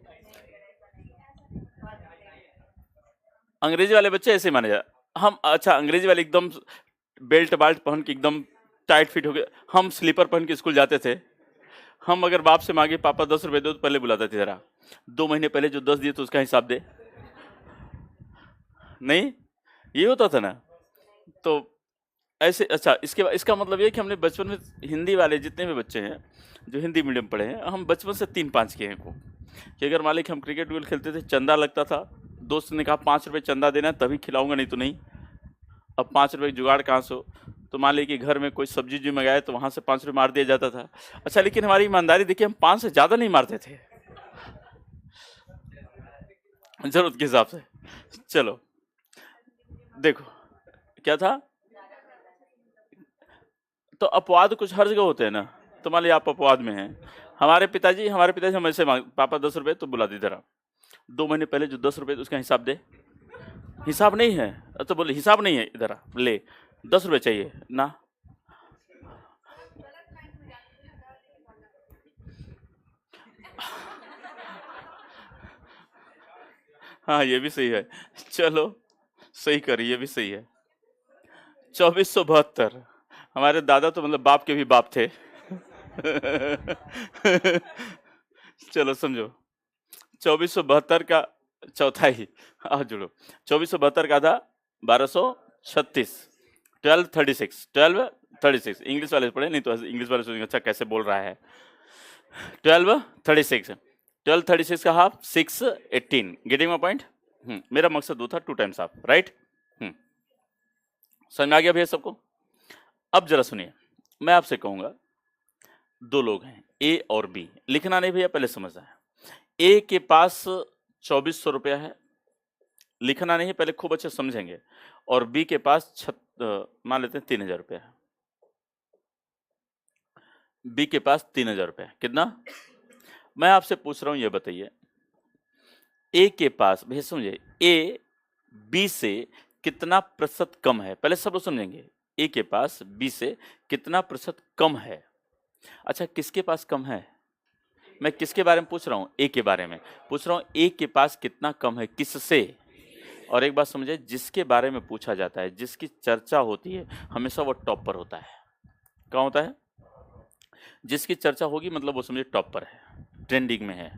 अंग्रेजी वाले बच्चे ऐसे माने जाए। हम अच्छा अंग्रेजी वाले एकदम बेल्ट बाल्ट पहन के एकदम टाइट फिट हो गए, हम स्लीपर पहन के स्कूल जाते थे। हम अगर बाप से मांगे पापा 10 रुपए दो, तो पहले बुलाते थे जरा 2 महीने पहले जो 10 दिए तो उसका हिसाब दे, नहीं ये होता था ना। तो ऐसे अच्छा इसका मतलब ये कि हमने बचपन में हिंदी वाले जितने भी बच्चे हैं जो हिंदी मीडियम पढ़े हैं, हम बचपन से 3-5 किए हैं को, कि अगर मान लीजिए हम क्रिकेट विकेट खेलते थे, चंदा लगता था, दोस्त ने कहा 5 रुपये चंदा देना है तभी खिलाऊंगा, नहीं तो नहीं। अब 5 रुपये जुगाड़ कहाँ से हो? तो मान लीजिए कि घर में कोई सब्जी जी मंगाए तो वहां से 5 रुपये मार दिया जाता था। अच्छा लेकिन हमारी ईमानदारी देखिए, हम 5 से ज्यादा नहीं मारते थे जरूरत के हिसाब से। चलो देखो क्या था, तो अपवाद कुछ हर जगह होते हैं ना। तो मान लीजिए आप अपवाद में हैं, हमारे पिताजी हम ऐसे मांग, पापा 10 रुपये, तो बुला दी जरा 2 महीने पहले जो 10 रुपये उसका हिसाब दे। हिसाब नहीं है तो बोले हिसाब नहीं है, इधर ले 10 रुपये चाहिए ना। हाँ ये भी सही है, चलो सही करी, ये भी सही है। 2472, हमारे दादा तो मतलब बाप के भी बाप थे चलो समझो, 2472 का चौथाई, आ जुड़ो, 2472 का था 1236, 1236 इंग्लिश वाले पढ़े, नहीं तो इंग्लिश वाले सोचेंगे अच्छा कैसे बोल रहा है। 1236 का हाफ 618, गेटिंग माय पॉइंट? मेरा मकसद वो था 2 टाइम्स हाफ, राइट। समझ में आ गया भैया सबको? अब जरा सुनिए, मैं आपसे कहूंगा 2 लोग हैं ए और बी, लिखना नहीं भैया, पहले समझना है। ए के पास 2400 रुपया है, लिखना नहीं है, पहले खूब अच्छे समझेंगे। और बी के पास मान लेते हैं 3000 रुपया है। बी के पास 3000 रुपया, कितना? मैं आपसे पूछ रहा हूं, ये बताइए ए के पास, भैया समझिए, ए बी से कितना प्रतिशत कम है, पहले सब लोग समझेंगे। ए के पास बी से कितना प्रतिशत कम है। अच्छा किसके पास कम है? मैं किसके बारे में पूछ रहा हूं? ए के बारे में पूछ रहा हूं। ए के पास कितना कम है, किससे? और एक बात समझे, जिसके बारे में पूछा जाता है, जिसकी चर्चा होती है, हमेशा वो टॉप पर होता है। कहाँ होता है? जिसकी चर्चा होगी मतलब वो समझे टॉप पर है, ट्रेंडिंग में है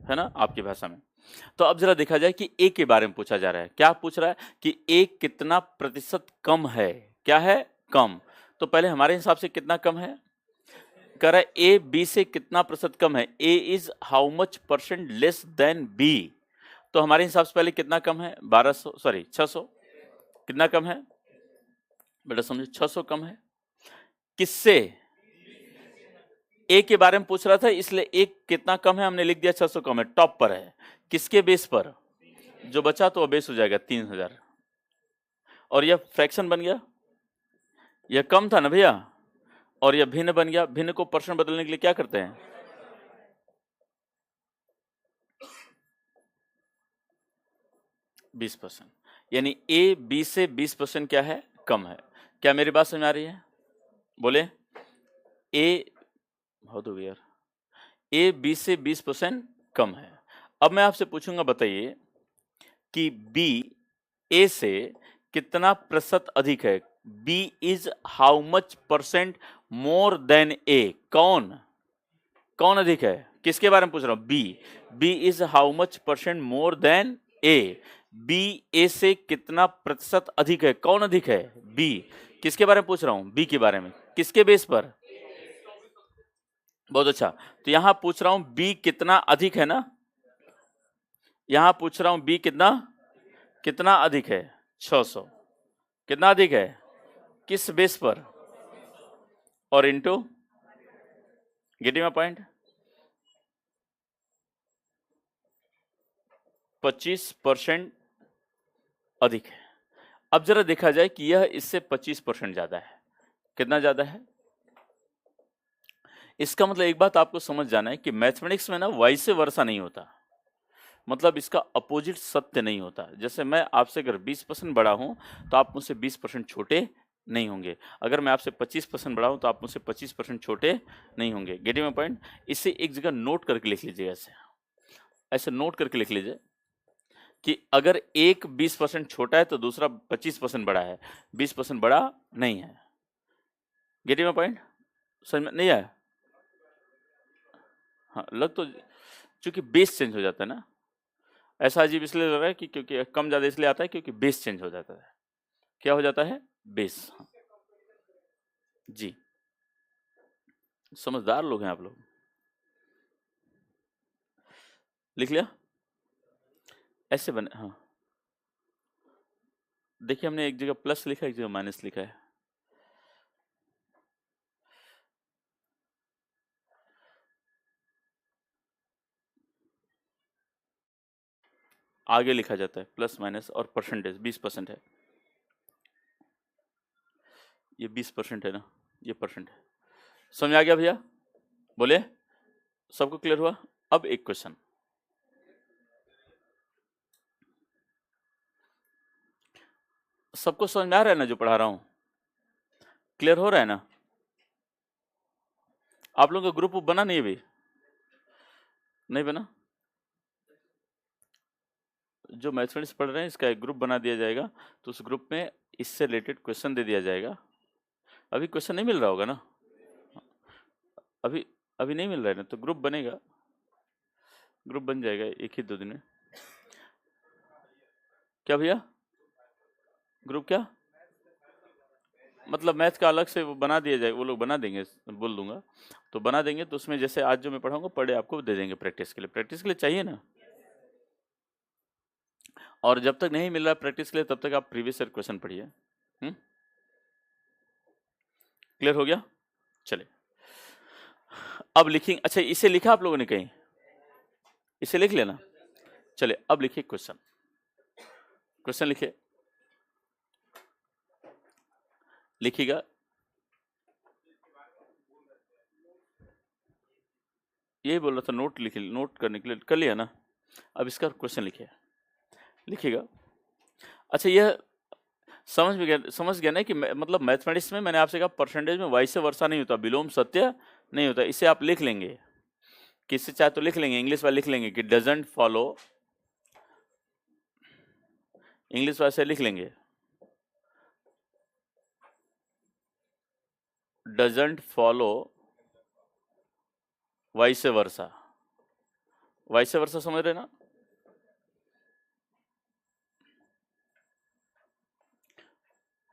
ना आपकी भाषा में। तो अब जरा देखा जाए कि ए के बारे में पूछा जा रहा है, क्या पूछ रहा है कि ए कितना प्रतिशत कम है, क्या है? कम। तो पहले हमारे हिसाब से कितना कम है? कह रहा है ए बी से कितना प्रतिशत कम है, A is how much percent less than B. तो हमारे हिसाब से पहले कितना कम है? 600। कितना कम है बेटा समझे? 600 कम है। किससे? ए के बारे में पूछ रहा था, इसलिए ए कितना कम है हमने लिख दिया 600 कम है, टॉप पर है। किसके बेस पर? जो बचा तो वो बेस हो जाएगा 3000, और यह फ्रैक्शन बन गया, यह कम था ना भैया, और यह भिन्न बन गया। भिन्न को परसेंट बदलने के लिए क्या करते हैं? 20%, यानी ए बी से 20% क्या है? कम है। क्या मेरी बात समझ आ रही है? बोले ए, बहुत हो गया यार। ए बी से 20% कम है। अब मैं आपसे पूछूंगा, बताइए कि बी ए से कितना प्रतिशत अधिक है। B is how much percent more than A. कौन अधिक है, किसके बारे में पूछ रहा हूं? B is how much percent more than A. B A से कितना प्रतिशत अधिक है, कौन अधिक है? बी। किसके बारे में पूछ रहा हूं? बी के बारे में। किसके बेस पर? बहुत अच्छा। तो यहां पूछ रहा हूं बी कितना अधिक है ना, यहां पूछ रहा हूं बी कितना अधिक है? 600। कितना अधिक है, किस बेस पर? और इंटू, गेटिंग माय पॉइंट, 25% अधिक है। अब जरा देखा जाए कि यह इससे 25% ज्यादा है। कितना ज्यादा है? इसका मतलब एक बात आपको समझ जाना है कि मैथमेटिक्स में ना वाइस वर्सा नहीं होता, मतलब इसका अपोजिट सत्य नहीं होता। जैसे मैं आपसे अगर 20% बड़ा हूं तो आप मुझसे 20% छोटे नहीं होंगे, अगर मैं आपसे 25% बड़ा हूं तो आप मुझसे 25% छोटे नहीं होंगे। Getting my point? इसे एक जगह नोट करके लिख लीजिए, ऐसे नोट करके लिख लीजिए कि अगर एक 20% छोटा है तो दूसरा 25% बड़ा है, 20% बड़ा नहीं है। Getting my point? समझ में नहीं आया? हाँ, लग तो, चूंकि बेस चेंज हो जाता है ना, ऐसा अजीब इसलिए लग रहा है कि क्योंकि कम ज्यादा इसलिए आता है क्योंकि बेस चेंज हो जाता है। क्या हो जाता है? बेस। हाँ। जी, समझदार लोग हैं आप लोग। लिख लिया? ऐसे बने। हाँ, देखिए हमने एक जगह प्लस लिखा है, एक जगह माइनस लिखा है। आगे लिखा जाता है प्लस माइनस और परसेंटेज। 20% है, ये 20% है ना, ये परसेंट है। समझ आ गया भैया? बोले, सबको क्लियर हुआ? अब एक क्वेश्चन, सबको समझ में आ रहा है ना जो पढ़ा रहा हूं? क्लियर हो रहा है ना? आप लोगों का ग्रुप बना नहीं अभी? नहीं बना? जो मैथमेटिक्स पढ़ रहे हैं इसका एक ग्रुप बना दिया जाएगा, तो उस ग्रुप में इससे रिलेटेड क्वेश्चन दे दिया जाएगा। अभी क्वेश्चन नहीं मिल रहा होगा ना? अभी अभी नहीं मिल रहा है ना, तो ग्रुप बनेगा, ग्रुप बन जाएगा 1 ही 2 दिन में। क्या भैया? ग्रुप क्या मतलब? मैथ का अलग से वो बना दिया जाएगा, वो लोग बना देंगे, बोल दूंगा तो बना देंगे। तो उसमें जैसे आज जो मैं पढ़ाऊंगा पढ़े आपको दे देंगे प्रैक्टिस के लिए। प्रैक्टिस के लिए चाहिए ना, और जब तक नहीं मिल रहा प्रैक्टिस के लिए तब तक आप प्रीवियस ईयर क्वेश्चन पढ़िए। क्लियर हो गया? चलिए अब लिखेंगे। अच्छा, इसे लिखा आप लोगों ने कहीं? इसे लिख लेना। चलिए अब लिखिए क्वेश्चन। क्वेश्चन लिखिए, लिखिएगा। यही बोल रहा था, नोट लिख, नोट करने के लिए कर लिया ना। अब इसका क्वेश्चन लिखिए, लिखिएगा। अच्छा, यह समझ गया ना कि मतलब मैथमेटिक्स में मैंने आपसे कहा परसेंटेज में वाइस वर्सा नहीं होता, विलोम सत्य नहीं होता। इसे आप लिख लेंगे, किससे चाहे तो लिख लेंगे, इंग्लिश वाले लिख लेंगे कि डजंट फॉलो, इंग्लिश वाले से लिख लेंगे doesn't follow vice versa. Vice versa समझ रहे ना?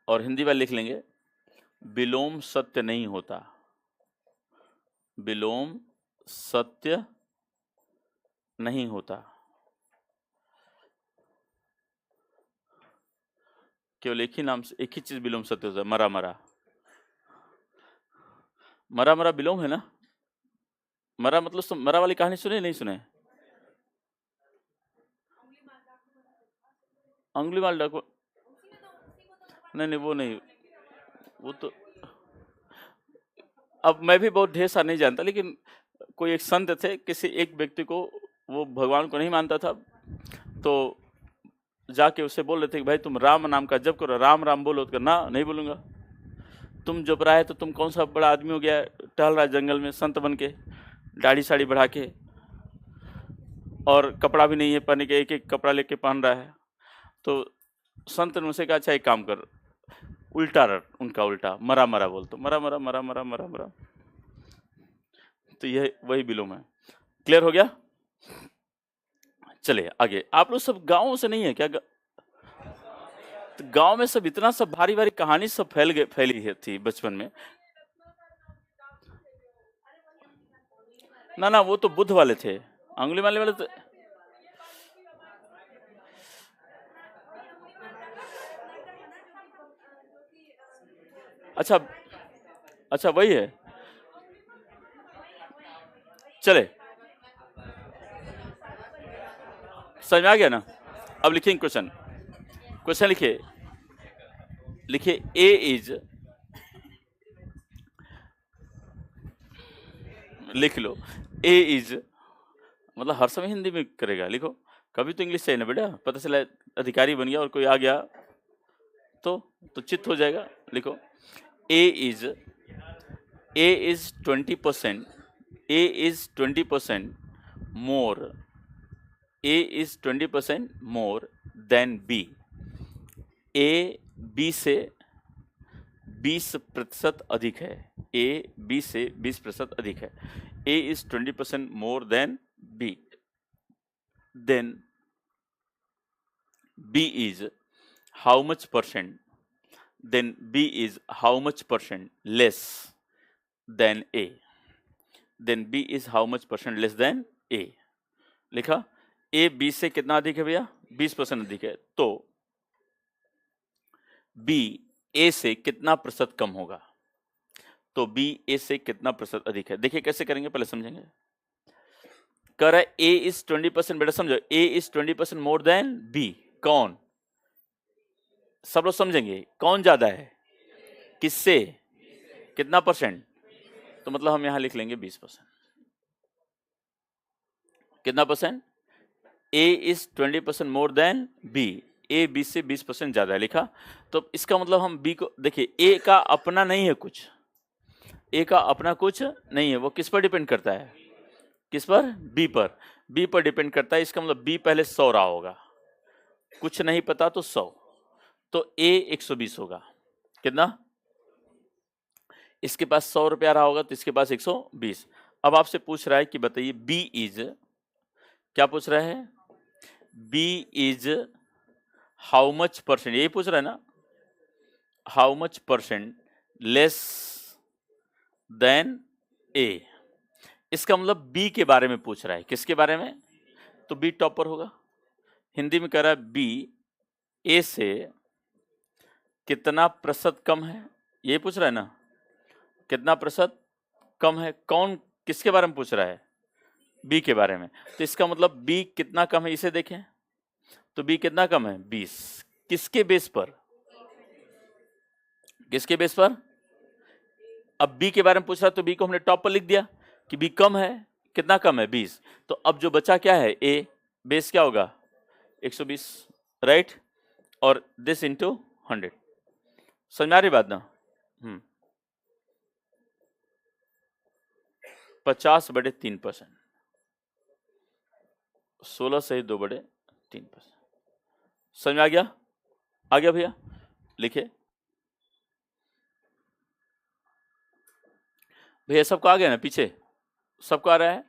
और हिंदी वाले लिख लेंगे विलोम सत्य नहीं होता, विलोम सत्य नहीं होता। केवल एक ही नाम से एक ही चीज विलोम सत्य होता है, मरा मरा। मरा मरा विलोम है ना? मरा मतलब मरा वाली कहानी सुने नहीं सुने? अंगुलीमाल डाकू? नहीं वो नहीं, वो तो अब मैं भी बहुत ढेर सारा नहीं जानता, लेकिन कोई एक संत थे, किसी एक व्यक्ति को, वो भगवान को नहीं मानता था, तो जाके उससे बोल रहे थे कि भाई तुम राम नाम का जप करो, राम राम बोलो। तो ना, नहीं बोलूंगा। तुम जप रहा है तो तुम कौन सा बड़ा आदमी हो गया, टहल रहा है जंगल में संत बन के, दाढ़ी साड़ी बढ़ा के, और कपड़ा भी नहीं है पहनने के, एक एक कपड़ा लेके पहन रहा है। तो संत ने उनसे कहा अच्छा एक काम कर, उल्टा रट, उनका उल्टा मरा मरा बोल, तो मरा मरा मरा मरा मरा मरा, तो यह वही विलोम है। क्लियर हो गया? चलिए आगे। आप लोग सब गांवों से नहीं है क्या? तो गांव में सब इतना सब भारी भारी कहानी सब फैली है थी बचपन में। ना ना, वो तो बुद्ध वाले थे, अंगुली मारने वाले तो। अच्छा अच्छा, वही है। चले, समझ में आ गया ना? अब लिखेंगे क्वेश्चन। क्वेश्चन लिखिए, लिखिए ए इज, लिख लो ए इज, मतलब हर समय हिंदी में करेगा, लिखो। कभी तो इंग्लिश चाहिए ना बेटा, पता चला अधिकारी बन गया और कोई आ गया तो चित्त हो जाएगा। लिखो A is 20%, A is 20% more, A is 20% more than B. A B से 20% अधिक है, ए बी से 20% अधिक है। A is 20% more than B, then B is how much percent, then B is how much percent less than A, then B is how much percent less than A। लिखा A B से कितना अधिक है भैया? 20% अधिक है, तो B A से कितना प्रतिशत कम होगा? तो B A से कितना प्रतिशत अधिक है? देखिए कैसे करेंगे, पहले समझेंगे। कह रहा है A is 20%, बेटा समझो, A is 20% more then B। कौन? सब लोग समझेंगे, कौन ज्यादा है? किससे? कितना परसेंट? तो मतलब हम यहां लिख लेंगे 20%। कितना percent? A is 20% more then B, A B से 20% ज्यादा है, लिखा। तो इसका मतलब हम B को, देखिए A का अपना नहीं है कुछ, A का अपना कुछ नहीं है, वो किस पर डिपेंड करता है? किस पर? B पर। B पर डिपेंड करता है, इसका मतलब B पहले 100 रहा होगा, कुछ नहीं पता तो 100, तो A 120 होगा। कितना? इसके पास 100 रुपया रहा होगा तो इसके पास 120। अब आपसे पूछ रहा है कि बताइए B इज, क्या पूछ रहा है? B is how much percent, यही पूछ रहा है ना? How much percent less then A। इसका मतलब B के बारे में पूछ रहा है, किसके बारे में? तो B टॉपर होगा। हिंदी में कह रहा है B A से कितना प्रतिशत कम है, यही पूछ रहा है ना? कितना प्रतिशत कम है? कौन, किसके बारे में पूछ रहा है? B के बारे में। तो इसका मतलब B कितना कम है, इसे देखें तो B कितना कम है? 20। किसके बेस पर? किसके बेस पर? अब B के बारे में पूछ रहा है तो B को हमने टॉप पर लिख दिया कि B कम है। कितना कम है? 20। तो अब जो बचा क्या है? A, बेस क्या होगा? 120, राइट? और दिस इंटू 100। समझ में आ रही बात ना? 50/3%, 16 सही 2/3%। समझ में आ गया? आ गया भैया? लिखे भैया, सबको आ गया ना? पीछे सबको आ रहा है?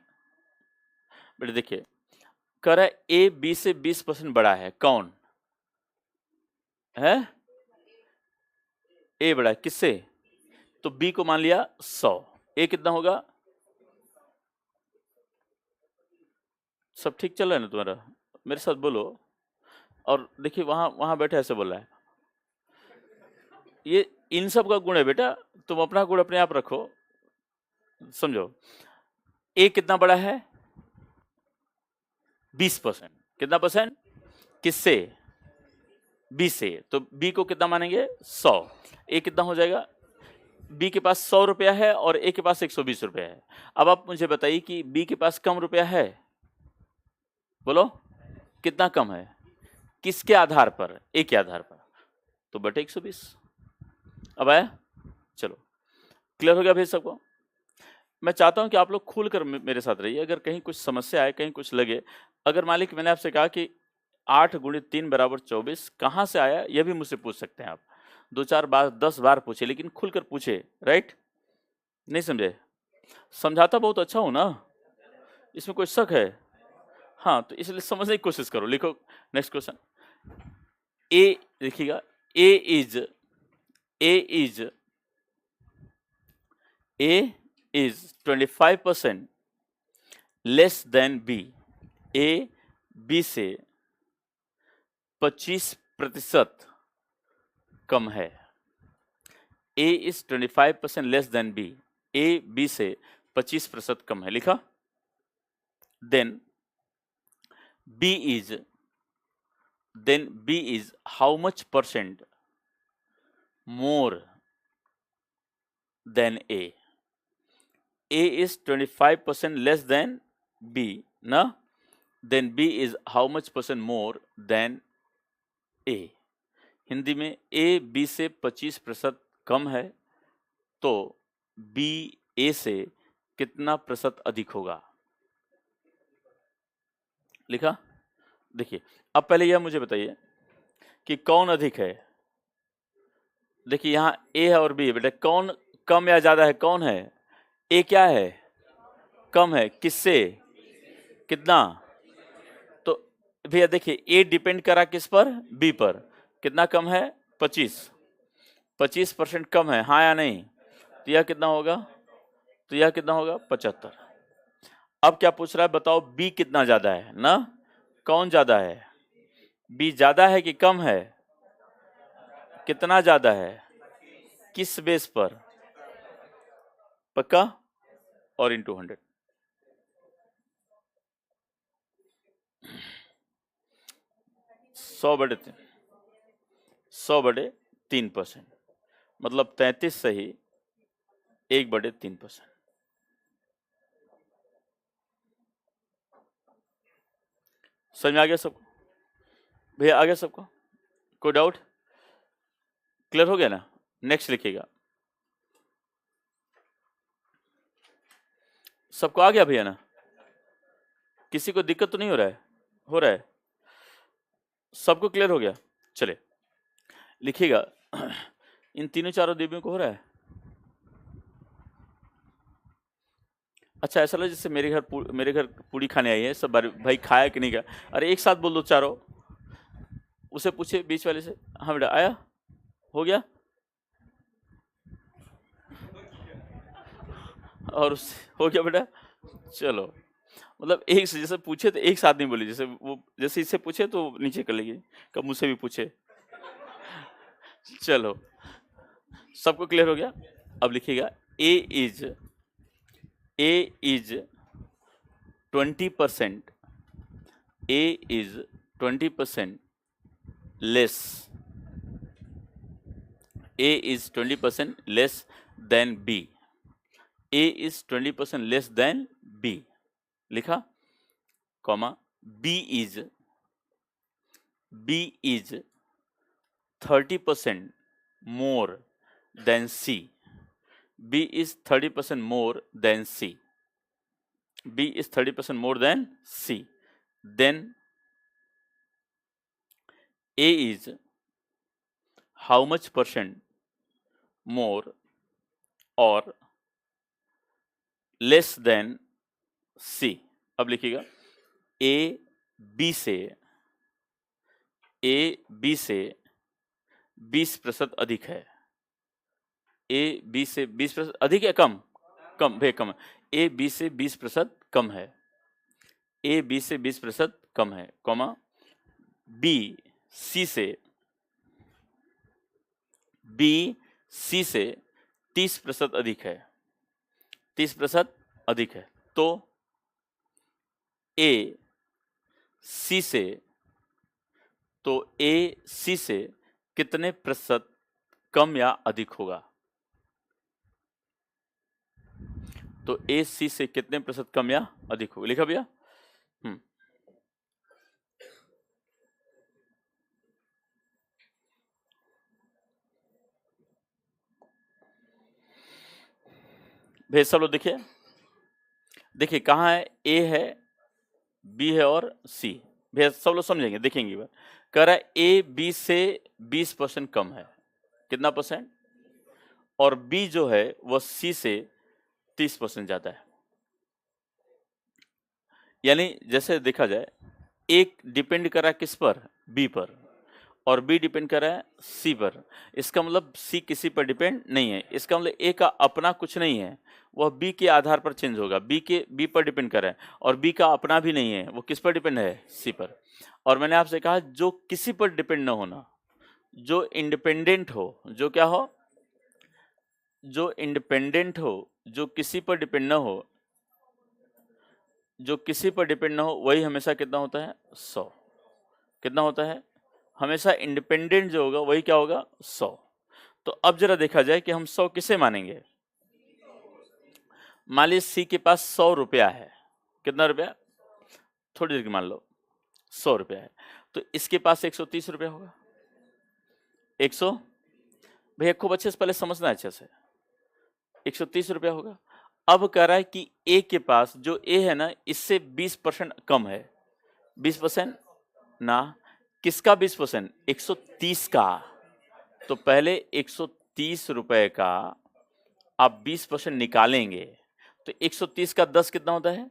बेटे देखिए, कह रहा है ए बी से 20% बड़ा है, कौन है? ए बड़ा है, किससे? तो बी को मान लिया 100, ए कितना होगा? सब ठीक चल रहा है ना तुम्हारा? मेरे साथ बोलो। और देखिए वहां बैठे ऐसे बोल रहा है, ये इन सब का गुण है बेटा, तुम अपना गुण अपने आप रखो, समझो। ए कितना बड़ा है? 20%। कितना परसेंट? किससे? बी से। तो बी को कितना मानेंगे? 100। ए कितना हो जाएगा? बी के पास 100 रुपया है और ए के पास 120 रुपया है। अब आप मुझे बताइए कि बी के पास कम रुपया है, बोलो कितना कम है? किसके आधार पर? ए के आधार पर, तो बटे 120। अब आया? चलो क्लियर हो गया भाई सबको? मैं चाहता हूं कि आप लोग खुलकर मेरे साथ रहिए। अगर कहीं कुछ समस्या आए, कहीं कुछ लगे, अगर मान लीजिए कि मैंने आपसे कहा कि 8 × 3 = 24 कहाँ से आया, ये भी मुझसे पूछ सकते हैं आप। 2-4 बार 10 बार पूछे, लेकिन खुलकर पूछे, राइट? नहीं समझे? समझाता बहुत अच्छा हूं ना, इसमें कोई शक है? हाँ, तो इसलिए समझने की कोशिश करो। लिखो नेक्स्ट क्वेश्चन। ए देखिएगा, A is A is 25% less than B. A B से 25% कम है। A is 25% less than B. A B से 25% कम है। लिखा? Then B is how much percent more than A? A is 25% less than B, ना? Then B is how much percent more than A? Hindi में A B से 25% कम है, तो B A से कितना प्रतिशत अधिक होगा? लिखा? देखिए, अब पहले यह मुझे बताइए कि कौन अधिक है? देखिए यहाँ A है और B है बेटा, कौन कम या ज्यादा है? कौन है? A क्या है? कम है। किससे? कितना? तो भैया देखिए, A डिपेंड करा किस पर? B पर। कितना कम है? 25% कम है, हाँ या नहीं? तो यह कितना होगा? 75। अब क्या पूछ रहा है बताओ, B कितना ज्यादा है ना? कौन ज्यादा है? B ज्यादा है कि कम है? कितना ज्यादा है? किस बेस पर? पक्का? और इंटू 100। 100/3%, मतलब 33 सही 1/3%। समझ में आ गया सबको? भैया आ गया सबको? कोई डाउट? क्लियर हो गया ना? नेक्स्ट लिखिएगा। सबको आ गया भैया ना? किसी को दिक्कत तो नहीं हो रहा है? हो रहा है? सबको क्लियर हो गया? चले लिखिएगा। इन तीनों चारों देवियों को हो रहा है? अच्छा, ऐसा लगे जैसे मेरे घर पूरी खाने आई है सब। भाई खाया कि नहीं खाया? अरे एक साथ बोल दो चारों। उसे पूछे बीच वाले से, हाँ बेटा आया? हो गया? और उससे हो गया बेटा? चलो, मतलब एक से जैसे पूछे तो एक साथ नहीं बोली, जैसे वो जैसे इससे पूछे तो नीचे कर लेगी, कब मुझसे भी पूछे। चलो, सबको क्लियर हो गया? अब लिखिएगा, ए is 20%, A is 20% less, A is 20% less than B, A is 20% less than B। लिखा? Comma, B is 30% more than C, B is 30% more than C, B is 30% more than C। Then A is how much percent more or less than C? अब लिखिएगा, A B से 20% अधिक है। A B से 20% अधिक है? कम? कम भैया, कम है। A B से 20% कम है। A B से 20% कम है, कॉमा, B C से 30% अधिक है। 30% अधिक है, तो A C से कितने प्रतिशत कम या अधिक होगा? तो A C से कितने प्रतिशत कम या अधिक होगा? लिखा भैया? भेज सब लोग देखिए, देखिए कहाँ है, ए है, बी है और सी। भैया सब लोग समझेंगे, देखेंगे एक बार। कह रहा है ए बी से 20% कम है, कितना परसेंट? और बी जो है वह सी से 30% ज्यादा है। यानी जैसे देखा जाए, एक डिपेंड कर रहा है किस पर? बी पर, और बी डिपेंड कर रहा है सी पर। इसका मतलब सी किसी पर डिपेंड नहीं है। इसका मतलब ए का अपना कुछ नहीं है, वह बी के आधार पर चेंज होगा। बी पर डिपेंड कर रहा है, और बी का अपना भी नहीं है, वो किस पर डिपेंड है? सी पर। और मैंने आपसे कहा जो किसी पर डिपेंड ना होना, जो इंडिपेंडेंट हो, जो क्या हो? जो इंडिपेंडेंट हो, जो किसी पर डिपेंड ना हो, जो किसी पर डिपेंड ना हो, वही हमेशा कितना होता है? 100। कितना होता है? हमेशा इंडिपेंडेंट जो होगा वही क्या होगा? 100। तो अब जरा देखा जाए कि हम 100 किसे मानेंगे। मान लीजिए सी के पास 100 रुपया है। कितना रुपया? थोड़ी देर की मान लो 100 रुपया है, तो इसके पास 130 रुपया होगा। 100, भैया खूब अच्छे से पहले समझना है अच्छे से। 130 रुपया होगा। अब कह रहा है कि ए के पास, जो ए है ना, इससे 20% कम है। 20% ना, किसका 20%? 130 का। तो पहले 130 रुपए का आप 20% निकालेंगे, तो 130 का 10 कितना होता है?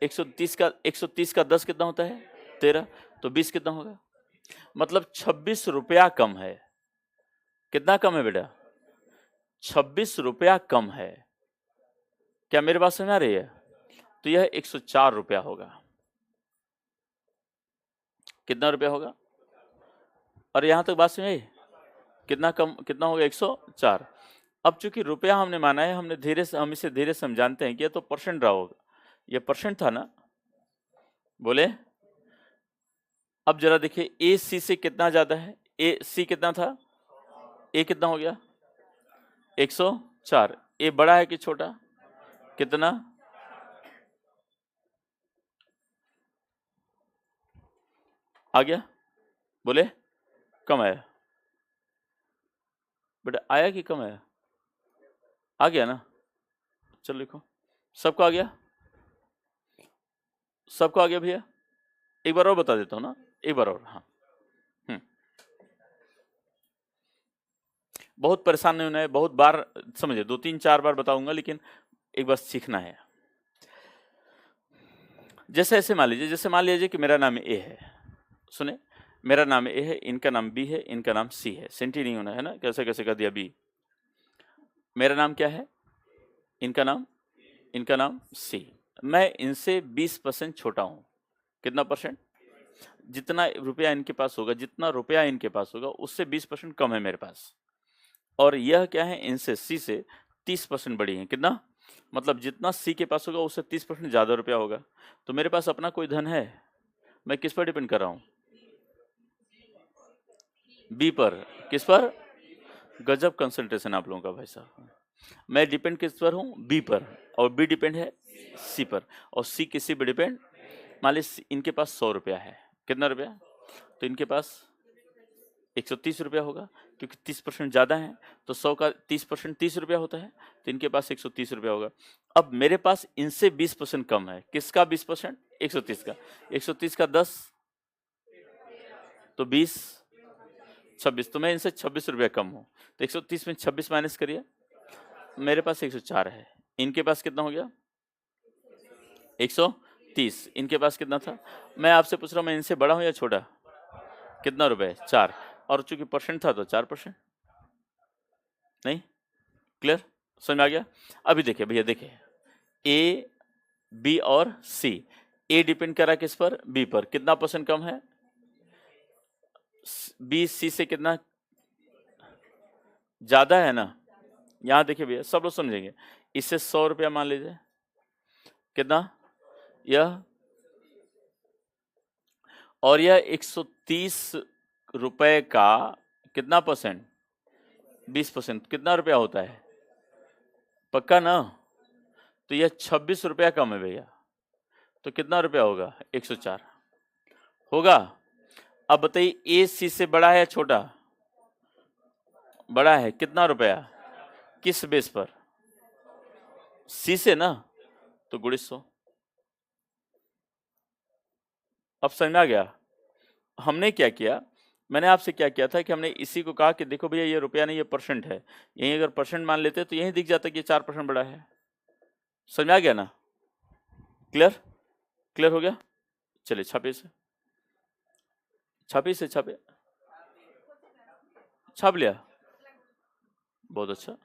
130 का 10 कितना होता है? 13। तो 20 कितना होगा? मतलब 26 रुपया कम है। कितना कम है बेटा? 26 रुपया कम है। क्या मेरे बात समझ आ रही है? तो यह 104 रुपया होगा। कितना रुपया होगा? और यहां तक बात समझ आई? कितना कम, कितना होगा? 104। अब चूंकि रुपया हमने माना है, हम इसे धीरे से हम जानते हैं कि ये तो परसेंट रहा होगा। ये परसेंट था ना, बोले? अब जरा देखिए, ए सी से कितना ज्यादा है? ए सी कितना था? ए कितना हो गया? 104। ए बड़ा है कि छोटा? कितना? आ गया? बोले? कम आया बेटा? आया कि कम आया? आ गया ना? चलो लिखो। सबको आ गया? सबको आ गया भैया? एक बार और बता देता हूँ ना, एक बार और। हाँ, बहुत परेशान नहीं होना है, बहुत बार समझे, 2-3-4 बार बताऊंगा, लेकिन एक बार सीखना है। जैसे ऐसे मान लीजिए, जैसे मान लीजिए कि मेरा नाम ए है। सुने, मेरा नाम ए है, इनका नाम बी है, इनका नाम सी है। सेंटी नहीं होना है ना, कैसे कैसे कर दिया बी। मेरा नाम क्या है? इनका नाम सी। मैं इनसे 20% छोटा हूं। कितना परसेंट? जितना रुपया इनके पास होगा, जितना रुपया इनके पास होगा, उससे 20% कम है मेरे पास। और यह क्या है? इनसे, सी से 30% बड़ी है। कितना? मतलब जितना सी के पास होगा उससे 30% ज्यादा रुपया होगा। तो मेरे पास अपना कोई धन है? मैं किस पर डिपेंड कर रहा हूं? बी पर। किस पर? गजब कंसंट्रेशन आप लोगों का भाई साहब। मैं डिपेंड किस पर हूं? बी पर। और बी डिपेंड है सी पर, और सी किसी पर डिपेंड। मान लीजिए इनके पास 100 रुपया है। कितना रुपया? तो इनके पास 130 रुपया होगा, क्योंकि 30% ज्यादा है, तो 100 का 30% 30 रुपया होता है, तो इनके पास 130 रुपया होगा। अब मेरे पास इनसे 20% कम है। किसका 20%? 130 का। 130 का 10, तो 20, 26। तो मैं इनसे 26 रुपया कम हूं, तो 130 में 26 माइनस करिए, मेरे पास 104 है। इनके पास कितना हो गया? 130। इनके पास कितना था? मैं आपसे पूछ रहा हूं, मैं इनसे बड़ा हूं या छोटा? कितना रुपए? 4। और चूंकि परसेंट था तो 4%। नहीं? क्लियर? समझ में आ गया? अभी देखिए भैया, देखिए, ए बी और सी। ए डिपेंड कर रहा है किस पर? बी पर। कितना परसेंट कम है? बी सी से कितना ज्यादा है ना? यहां देखिए भैया, सब लोग समझेंगे। इससे 100 रुपया मान लीजिए। कितना? यह, और यह 130 रुपए का कितना परसेंट? 20%। कितना रुपया होता है? पक्का ना? तो यह 26 रुपया कम है भैया। तो कितना रुपया होगा? 104 होगा। अब बताइए, ए सी से बड़ा है या छोटा? बड़ा है। कितना रुपया? किस बेस पर? सी से ना। तो गुणे 100। अब समझ में आ गया? हमने क्या किया, मैंने आपसे क्या किया था कि हमने इसी को कहा कि देखो भैया ये रुपया नहीं, ये परसेंट है। यहीं अगर परसेंट मान लेते तो यहीं दिख जाता कि ये 4% बड़ा है। समझ में आ गया ना? क्लियर? क्लियर हो गया? चलिए छापे से, छापे से, छापे, छाप लिया, बहुत अच्छा,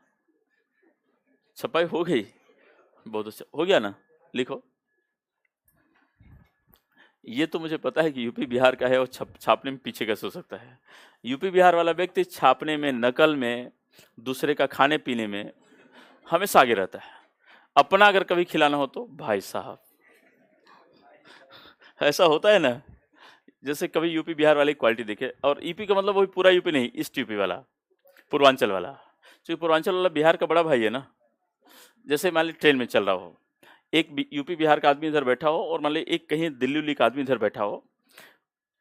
छपाई हो गई, बहुत अच्छा हो गया ना। लिखो, ये तो मुझे पता है कि यूपी बिहार का है और छापने में पीछे कैसे हो सकता है। यूपी बिहार वाला व्यक्ति छापने में, नकल में, दूसरे का खाने पीने में हमेशा आगे रहता है। अपना अगर कभी खिलाना हो तो भाई साहब, ऐसा होता है ना। जैसे कभी यूपी बिहार वाली क्वालिटी देखे, और यूपी का मतलब वही पूरा यूपी नहीं, ईस्ट यूपी वाला, पूर्वांचल वाला, क्योंकि पूर्वांचल वाला बिहार का बड़ा भाई है ना। जैसे मान ली ट्रेन में चल रहा हो, एक यूपी बिहार का आदमी इधर बैठा हो और मान ली एक कहीं दिल्ली उल्ली का आदमी इधर बैठा हो,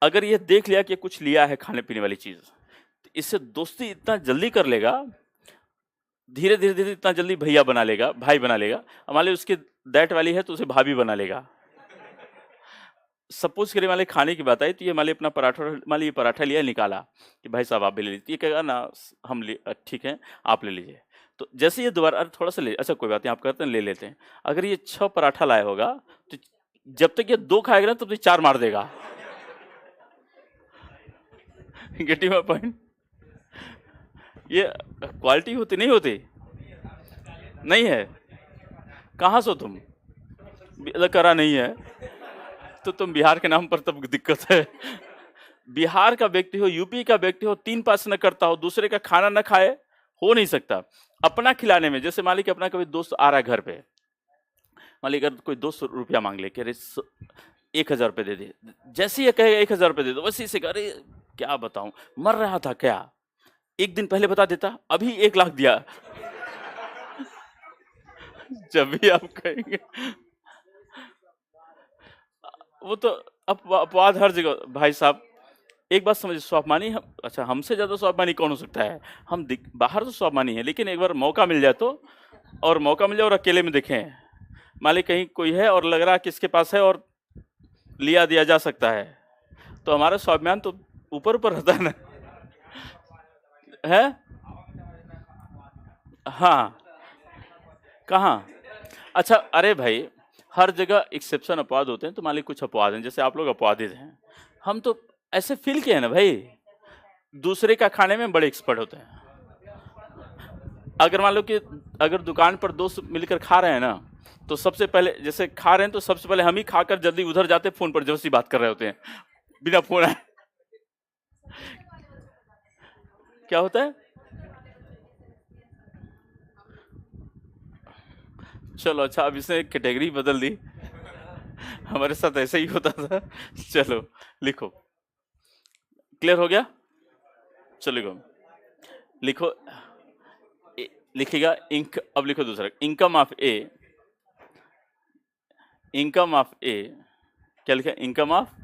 अगर ये देख लिया कि कुछ लिया है खाने पीने वाली चीज, तो इससे दोस्ती इतना जल्दी कर लेगा, धीरे धीरे धीरे इतना जल्दी भैया बना लेगा, भाई बना लेगा। मान ली उसकी दैट वाली है तो उसे भाभी बना लेगा। सपोज करिए मान ली खाने की बात आई तो ये मान ली अपना पराठा, मान ली ये पराठा लिया, निकाला कि भाई साहब आप भी ले लीजिए, ये कहेगा ना हम ले, ठीक है आप ले लीजिए। तो जैसे ये दोबारा, अरे थोड़ा सा ले, अच्छा कोई बात नहीं आप करते हैं ले लेते हैं। अगर ये 6 पराठा लाया होगा तो जब तक ये 2 खाएगा ना तब तक 4 मार देगा। Getting my point? ये क्वालिटी होती नहीं होती? नहीं है? कहाँ से हो तुम? करा नहीं है तो तुम बिहार के नाम पर तब दिक्कत है। बिहार का व्यक्ति हो, यूपी का व्यक्ति हो, 3 पास न करता हो, दूसरे का खाना न खाए, हो नहीं सकता। अपना खिलाने में, जैसे मान ली कि अपना कभी दोस्त आ रहा है घर पे, मान ली अगर कोई दोस्त रुपया मांग ले कि अरे 1000 रुपये दे दे, जैसे ही कहेगा 1000 रुपये दे दो, वैसे ही अरे क्या बताऊं, मर रहा था क्या, एक दिन पहले बता देता, अभी 1 लाख दिया। जब भी आप कहेंगे वो तो अपवाद हर जगह भाई साहब। एक बात समझिए, स्वाभिमानी हम, अच्छा हमसे ज्यादा स्वाभिमानी कौन हो सकता है? हम बाहर तो स्वाभिमानी है, लेकिन एक बार मौका मिल जाए तो, और मौका मिल जाए और अकेले में देखें, मान ली कहीं कोई है और लग रहा है किसके पास है और लिया दिया जा सकता है, तो हमारा स्वाभिमान तो ऊपर ऊपर रहता है ना। है? हाँ, कहाँ? अच्छा अरे भाई, हर जगह एक्सेप्शन अपवाद होते हैं, तो मान ली कुछ अपवाद हैं, जैसे आप लोग अपवादित हैं, हम तो ऐसे फील किए हैं ना भाई, दूसरे का खाने में बड़े एक्सपर्ट होते हैं। अगर मान लो कि अगर दुकान पर दोस्त मिलकर खा रहे हैं ना, तो सबसे पहले जैसे खा रहे हैं तो सबसे पहले हम ही खाकर जल्दी उधर जाते, फोन पर जबरदस्ती बात कर रहे होते हैं बिना फोन आए। क्या होता है? चलो अच्छा, अब इसने कैटेगरी बदल दी, हमारे साथ ऐसे ही होता था। चलो लिखो, क्लियर हो गया? चलो लिखो, लिखिएगा इंक, अब लिखो दूसरा, income of A, income of A, क्या लिखा? Income of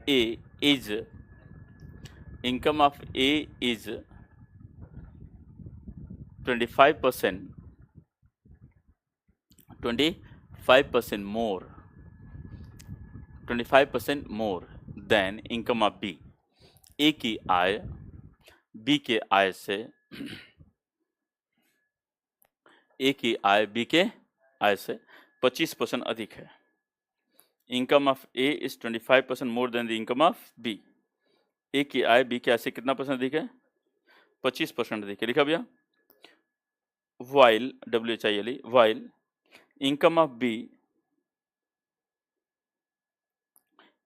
A is, income of A is 25%, 25% more, 25% more than income of B. A की आय बी के आय से, ए की आय बी के आय से 25% अधिक है। Income of A is 25% more than the income of B. A की आय बी के आय से कितना परसेंट अधिक है? 25% अधिक है। लिखा भैया? While, WHILE, while income of B,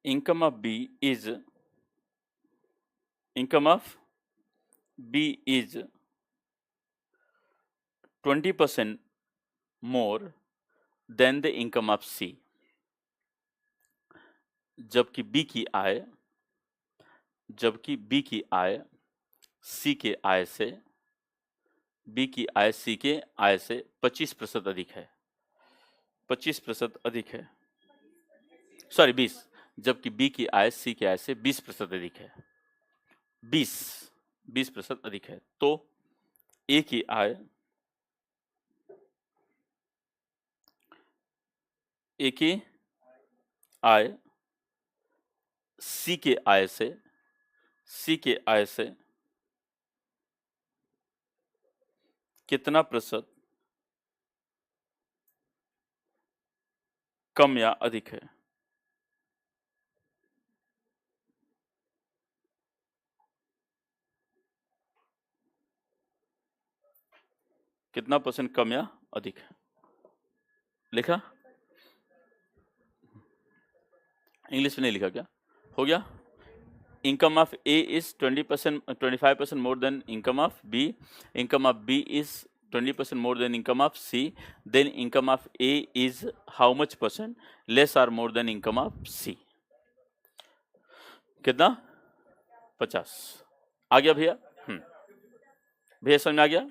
income of B is, income of B is 20% more than the income of C। जबकि B की आय, जबकि B की आय C के आय से, B की आय C के आय से 25% अधिक है, 25% अधिक है, सॉरी 20, जबकि B की आय C के आय से 20% अधिक है, 20% अधिक है। तो A की आय, ए की आय सी के आय से कितना प्रतिशत कम या अधिक है? कितना परसेंट कम या अधिक है? लिखा? इंग्लिश में नहीं लिखा क्या? हो गया? Income of A is 20%, 25% more than income of B. Income of B is 20% more than income of C. Then income of A is how much percent less or more than income of C? कितना? 50। आ गया भैया? भैया समझ में आ गया?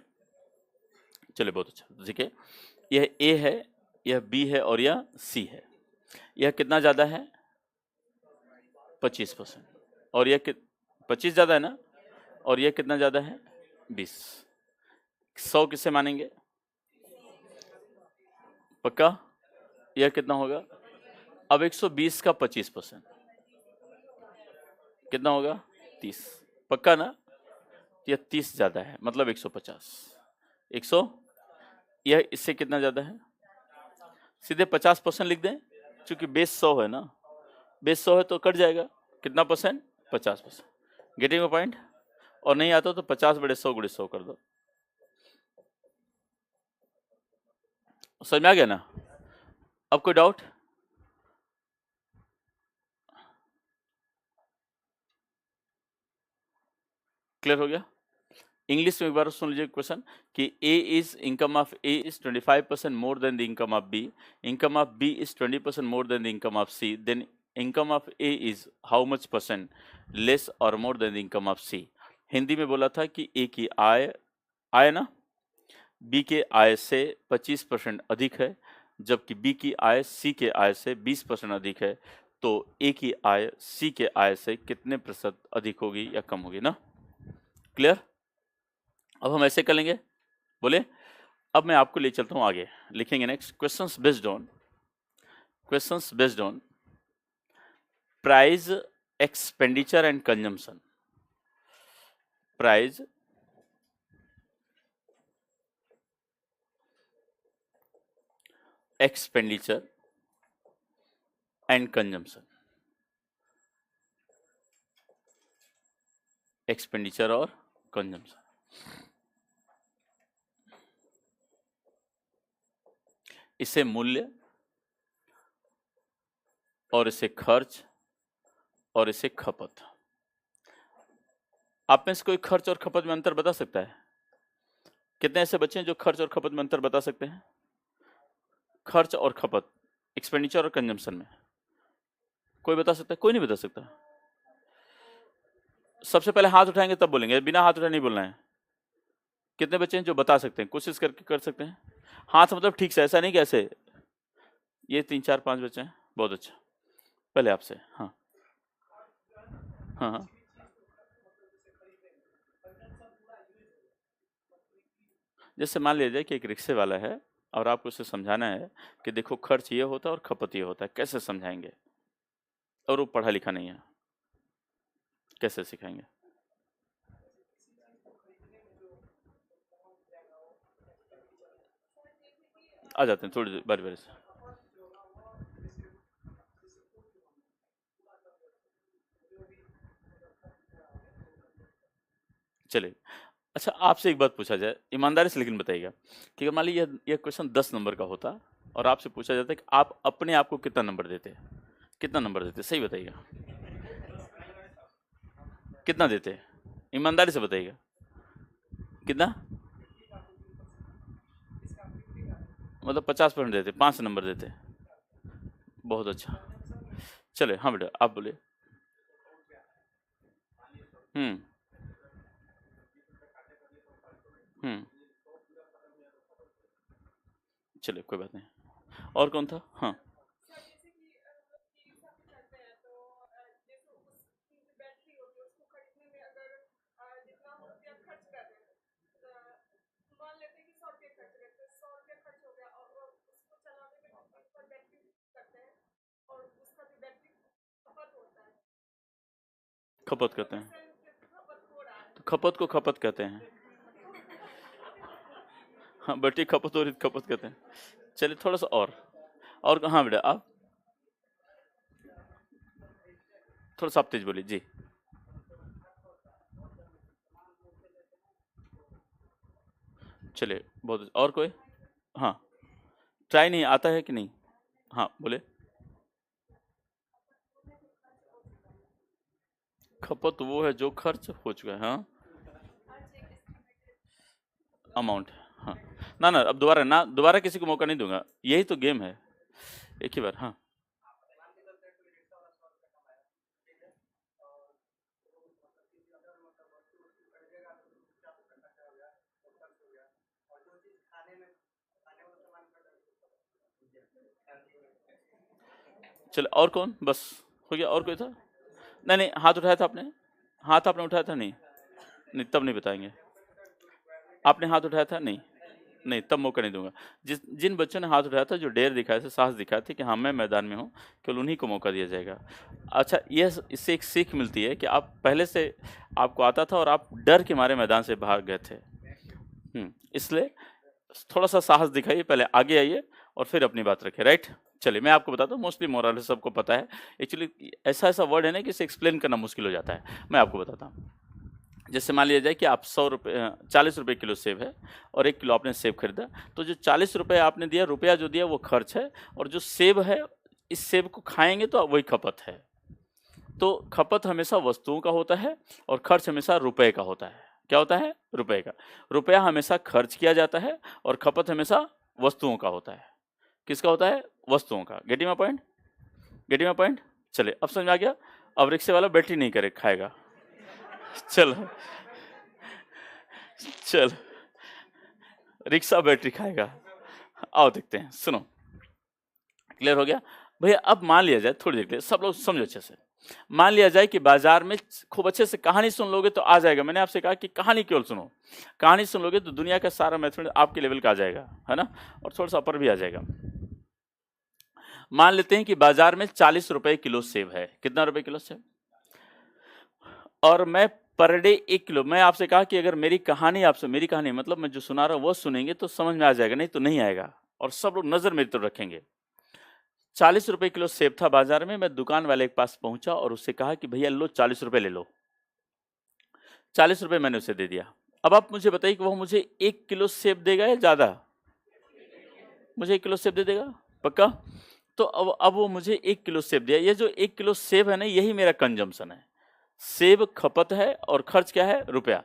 चलिए बहुत अच्छा। देखिए यह A है, यह B है और यह C है। यह कितना ज्यादा है? 25%। और यह 25 ज्यादा है ना? और यह कितना ज्यादा है? 20। 100 किससे मानेंगे? पक्का? यह कितना होगा? अब 120 का 25% कितना होगा? 30। पक्का ना? यह 30 ज्यादा है, मतलब 150। 100 यह इससे कितना ज्यादा है? सीधे 50% लिख दें, क्योंकि बेस 100 है ना। बेस 100 है तो कट जाएगा। कितना परसेंट? 50%। Getting my point? और नहीं आता तो 50 बड़े 100 गुड़े 100 कर दो। समझ में आ गया ना? अब कोई डाउट? क्लियर हो गया? इंग्लिश में एक बार सुन लीजिए क्वेश्चन कि A is income of A is 25% more than the income of B. Income of B is 20% more than the income of C. Then income of A is how much percent less or more than the income of C? Hindi में बोला था कि A की आय ना B के आय से 25% अधिक है, जबकि B की आय C के आय से 20% अधिक है। तो A की आय C के आय से कितने प्रतिशत अधिक होगी या कम होगी ना? क्लियर? अब हम ऐसे कर लेंगे, बोले अब मैं आपको ले चलता हूं आगे। लिखेंगे next questions based on price expenditure and consumption. Price expenditure and consumption. Expenditure और कंजम्पशन, इसे मूल्य और इसे खर्च और इसे खपत। आप में से कोई खर्च और खपत में अंतर बता सकता है? कितने ऐसे बच्चे हैं जो खर्च और खपत में अंतर बता सकते हैं? खर्च और खपत, एक्सपेंडिचर और कंजम्पशन में कोई बता सकता है? कोई नहीं बता सकता। सबसे पहले हाथ उठाएंगे तब बोलेंगे, बिना हाथ उठाए नहीं बोलना है। कितने बच्चे हैं जो बता सकते हैं? कोशिश करके कर सकते हैं हाथ, मतलब ठीक से, ऐसा नहीं कि ऐसे। ये 3 4 5 बच्चे हैं, बहुत अच्छा। पहले आपसे। हाँ हाँ हाँ। जैसे मान लीजिए कि एक रिक्शे वाला है और आपको उसे समझाना है कि देखो खर्च ये होता है और खपत ये होता है, कैसे समझाएंगे? और वो पढ़ा लिखा नहीं है, कैसे सिखाएंगे? आ जाते हैं थोड़ी बारी बारी से। चलिए अच्छा, आपसे एक बात पूछा जाए ईमानदारी से, लेकिन बताइएगा कि अगर मान लीजिए यह क्वेश्चन 10 नंबर का होता और आपसे पूछा जाता है कि आप अपने आप को कितना नंबर देते? कितना नंबर देते? सही बताइएगा। कितना देते? ईमानदारी से बताइएगा। कितना? मतलब 50% देते, 5 नंबर देते। बहुत अच्छा। चले हाँ बेटा आप बोलिए। हम्म हम्म चलिए कोई बात नहीं। और कौन था? हाँ खपत कहते हैं, तो खपत को खपत कहते हैं। हाँ बेटी खपत हो रही खपत कहते हैं। चलिए थोड़ा सा और हाँ बेटा आप थोड़ा सा आप तेज बोलिए जी। चलिए बहुत, और कोई? हाँ ट्राई नहीं आता है कि नहीं? हाँ बोले। खपत वो है जो खर्च हो चुका है। हाँ अमाउंट। हाँ ना ना, अब दोबारा किसी को मौका नहीं दूंगा, यही तो गेम है, एक ही बार। हाँ चलो और कौन, बस हो गया? और कोई था? नहीं नहीं, हाथ उठाया था आपने, हाथ आपने उठाया था? नहीं नहीं, तब नहीं बताएंगे। आपने हाथ उठाया था? नहीं नहीं, तब मौका नहीं दूंगा। जिन बच्चों ने हाथ उठाया था, जो डेर दिखाया था, साहस दिखाया था कि हाँ मैं मैदान में हूँ, केवल उन्हीं को मौका दिया जाएगा। अच्छा, यह इससे एक सीख मिलती है कि आप पहले से आपको आता था और आप डर के मारे मैदान से भाग गए थे। इसलिए थोड़ा सा साहस दिखाइए, पहले आगे आइए और फिर अपनी बात रखिए, राइट? चलिए मैं आपको बताता हूँ, मोस्टली मोरल सबको पता है। एक्चुअली ऐसा वर्ड है ना कि इसे एक्सप्लेन करना मुश्किल हो जाता है। मैं आपको बताता हूँ। जैसे मान लिया जाए कि आप 40 रुपये किलो सेब है और 1 किलो आपने सेब खरीदा, तो जो 40 रुपये आपने दिया, रुपया जो दिया वो खर्च है, और जो सेब है, इस सेब को खाएंगे तो वही खपत है। तो खपत हमेशा वस्तुओं का होता है और खर्च हमेशा रुपए का होता है। क्या होता है? रुपए का। रुपया हमेशा खर्च किया जाता है और खपत हमेशा वस्तुओं का होता है। किसका होता है? वस्तुओं का। Getting my point? Getting my point? चलिए अब समझ में आ गया। अब रिक्शे वाला बैटरी नहीं करे खाएगा। चलो चल, रिक्शा बैटरी खाएगा। आओ देखते हैं, सुनो। क्लियर हो गया भैया? अब मान लिया जाए, थोड़ी देर के लिए सब लोग समझो अच्छे से, मान लिया जाए कि बाजार में खूब अच्छे से कहानी सुन लोगे तो आ जाएगा। मैंने आपसे कहा कि कहानी केवल सुनो, कहानी सुन लोगे तो दुनिया का सारा मैथमेटिक्स आपके लेवल का आ जाएगा, है ना? और थोड़ा सा ऊपर भी आ जाएगा। मान लेते हैं कि बाजार में 40 रुपए किलो सेब है। कितना रुपए किलो सेब? और मैं पर डे 1 किलो, मैं आपसे कहा कि अगर मेरी कहानी मतलब मैं जो सुना रहा हूं वो सुनेंगे तो समझ में आ जाएगा, नहीं तो नहीं आएगा। और सब लोग नजर मेरी तरफ रखेंगे। 40 रुपए किलो सेब था बाजार में। मैं दुकान वाले के पास पहुंचा और उससे कहा कि भैया लो 40 रुपए ले लो। 40 रुपए मैंने उसे दे दिया। अब आप मुझे बताइए कि वो मुझे 1 किलो सेब देगा या ज्यादा? मुझे 1 किलो सेब दे देगा पक्का? तो अब वो मुझे 1 किलो सेब दिया। ये जो 1 किलो सेब है ना, यही मेरा कंजम्पशन है। सेब खपत है और खर्च क्या है? रुपया।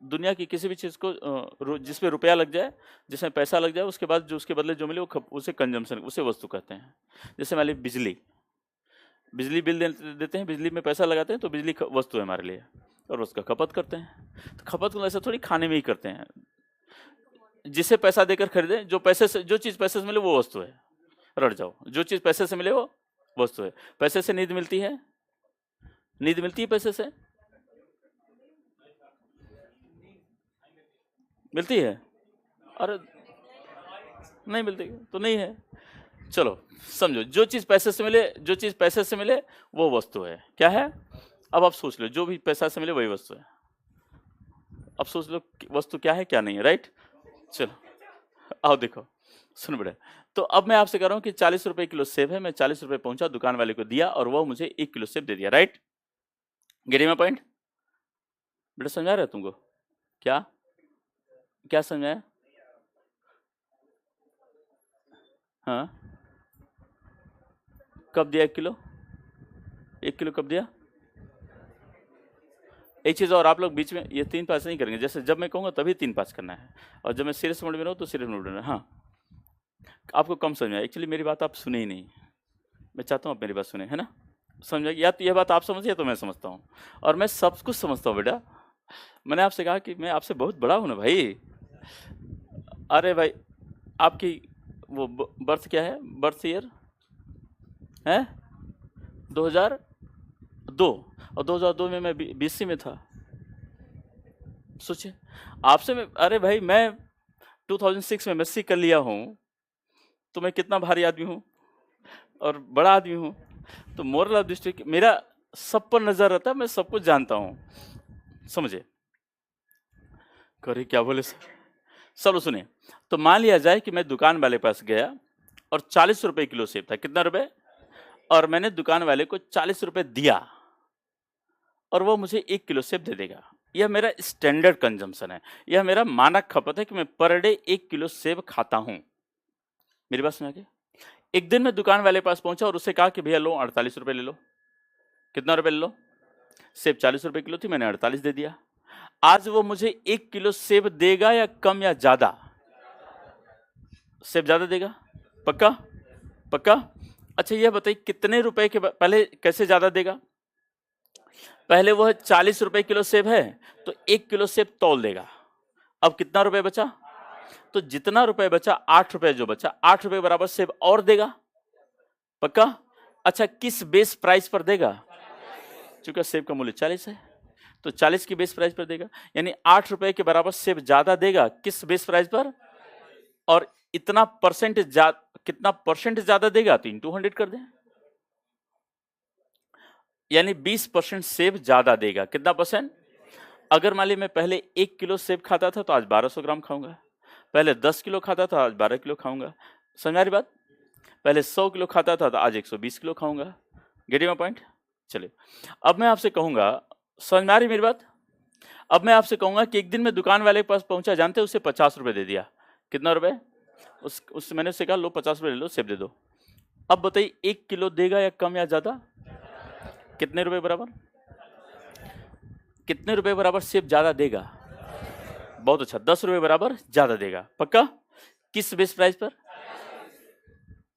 दुनिया की किसी भी चीज को जिसपे रुपया लग जाए, जिसमें पैसा लग जाए, उसके बाद जो उसके बदले जो मिले वो उसे कंजम्पशन, उसे वस्तु कहते हैं। जैसे मान लीजिए बिजली बिल देते हैं, बिजली में पैसा लगाते हैं, तो बिजली वस्तु है हमारे लिए और उसका खपत करते हैं। तो खपत को ऐसा थोड़ी खाने में ही करते हैं। जिसे पैसा देकर खरीदे, जो चीज पैसे से मिले वो वस्तु है। रट जाओ, जो चीज पैसे से मिले वो वस्तु है। पैसे से नींद मिलती है? नींद मिलती है पैसे से? मिलती है? अरे नहीं मिलती तो नहीं है। चलो समझो, जो चीज पैसे से मिले वो वस्तु है। क्या है? अब आप सोच लो, जो भी पैसा से मिले वही वस्तु है। अब सोच लो वस्तु क्या है क्या नहीं है, राइट? चलो आओ देखो, सुन बड़े। तो अब मैं आपसे कह रहा हूं कि 40 रुपए किलो सेब है। मैं 40 रुपए पहुंचा, दुकान वाले को दिया और वो मुझे 1 किलो सेब दे दिया, राइट? Getting my point? बेटा समझा रहा है तुमको? क्या क्या समझाया? हाँ कब दिया 1 किलो? 1 किलो कब दिया? एक चीज़ और, आप लोग बीच में ये 3 पास नहीं करेंगे। जैसे जब मैं कहूँगा तभी 3 पास करना है, और जब मैं सीरियस मोड में रहूँ तो सीरियस मोड में। हाँ आपको कम समझ में आया। एक्चुअली मेरी बात आप सुने ही नहीं। मैं चाहता हूँ आप मेरी बात सुने, है ना? समझ या तो यह बात आप समझिए तो मैं समझता हूँ, और मैं सब कुछ समझता हूँ बेटा। मैंने आपसे कहा कि मैं आपसे बहुत बड़ा हूँ ना भाई। अरे भाई, आपकी वो बर्थ क्या है? बर्थ ईयर है 2002, और 2002 में मैं बीसी में था। सोचिए आपसे मैं, अरे भाई मैं 2006 में मैसी कर लिया हूँ, तो मैं कितना भारी आदमी हूँ? और बड़ा आदमी हूँ, तो मोरल ऑफ द स्टोरी मेरा सब पर नजर रहता है, मैं सब कुछ जानता हूँ, समझे? करे क्या बोले सर? चलो सुनिए, तो मान लिया जाए कि मैं दुकान वाले पास गया और 40 रुपए किलो सेब था। कितना रुपए? और मैंने दुकान वाले को 40 रुपए दिया और वो मुझे 1 किलो सेब दे देगा। यह मेरा स्टैंडर्ड कंजम्पशन है, यह मेरा मानक खपत है कि मैं पर डे 1 किलो सेब खाता हूं। मेरी बात सुना के? एक दिन मैं दुकान वाले पास पहुंचा और उससे कहा कि भैया लो 48 रुपए ले लो। कितना रुपए ले लो? सेब 40 रुपए किलो थी, मैंने 48 दे दिया। आज वो मुझे 1 किलो सेब देगा या कम या ज्यादा? सेब ज्यादा देगा, पक्का? पक्का? अच्छा यह बताइए कितने रुपए के पहले कैसे ज्यादा देगा? पहले वह 40 रुपए किलो सेब है तो 1 किलो सेब तौल देगा। अब कितना रुपए बचा? तो जितना रुपए बचा, 8 रुपए जो बचा, 8 रुपए बराबर सेब और देगा, पक्का? अच्छा किस बेस प्राइस पर देगा? चूंकि सेब का मूल्य 40 है तो 40 की बेस प्राइस पर देगा, यानी 8 रुपए के बराबर सेब ज्यादा देगा। किस बेस प्राइस पर? और इतना परसेंट कितना परसेंट ज्यादा देगा? तो इंटू 100 कर दें, यानी 20% सेब ज्यादा देगा। कितना परसेंट? अगर मान ली मैं पहले 1 किलो सेब खाता था तो आज 1200 ग्राम खाऊंगा, पहले 10 किलो खाता था आज 12 किलो खाऊंगा। समझ आ रही बात? पहले 100 किलो खाता था तो आज 120 किलो खाऊंगा। Getting my point? चलिए अब मैं आपसे कहूंगा, समझ में आ रही मेरी बात? अब मैं आपसे कहूंगा कि एक दिन मैं दुकान वाले के पास पहुंचा, जानते उसे 50 रुपए दे दिया। कितना रुपए? मैंने उससे कहा लो 50 रुपए ले लो, सेब दे दो। अब बताइए 1 किलो देगा या कम या ज्यादा? कितने रुपए बराबर? कितने रुपए बराबर सेब ज्यादा देगा? बहुत अच्छा, 10 रुपए बराबर ज्यादा देगा, पक्का? किस बेस प्राइस पर?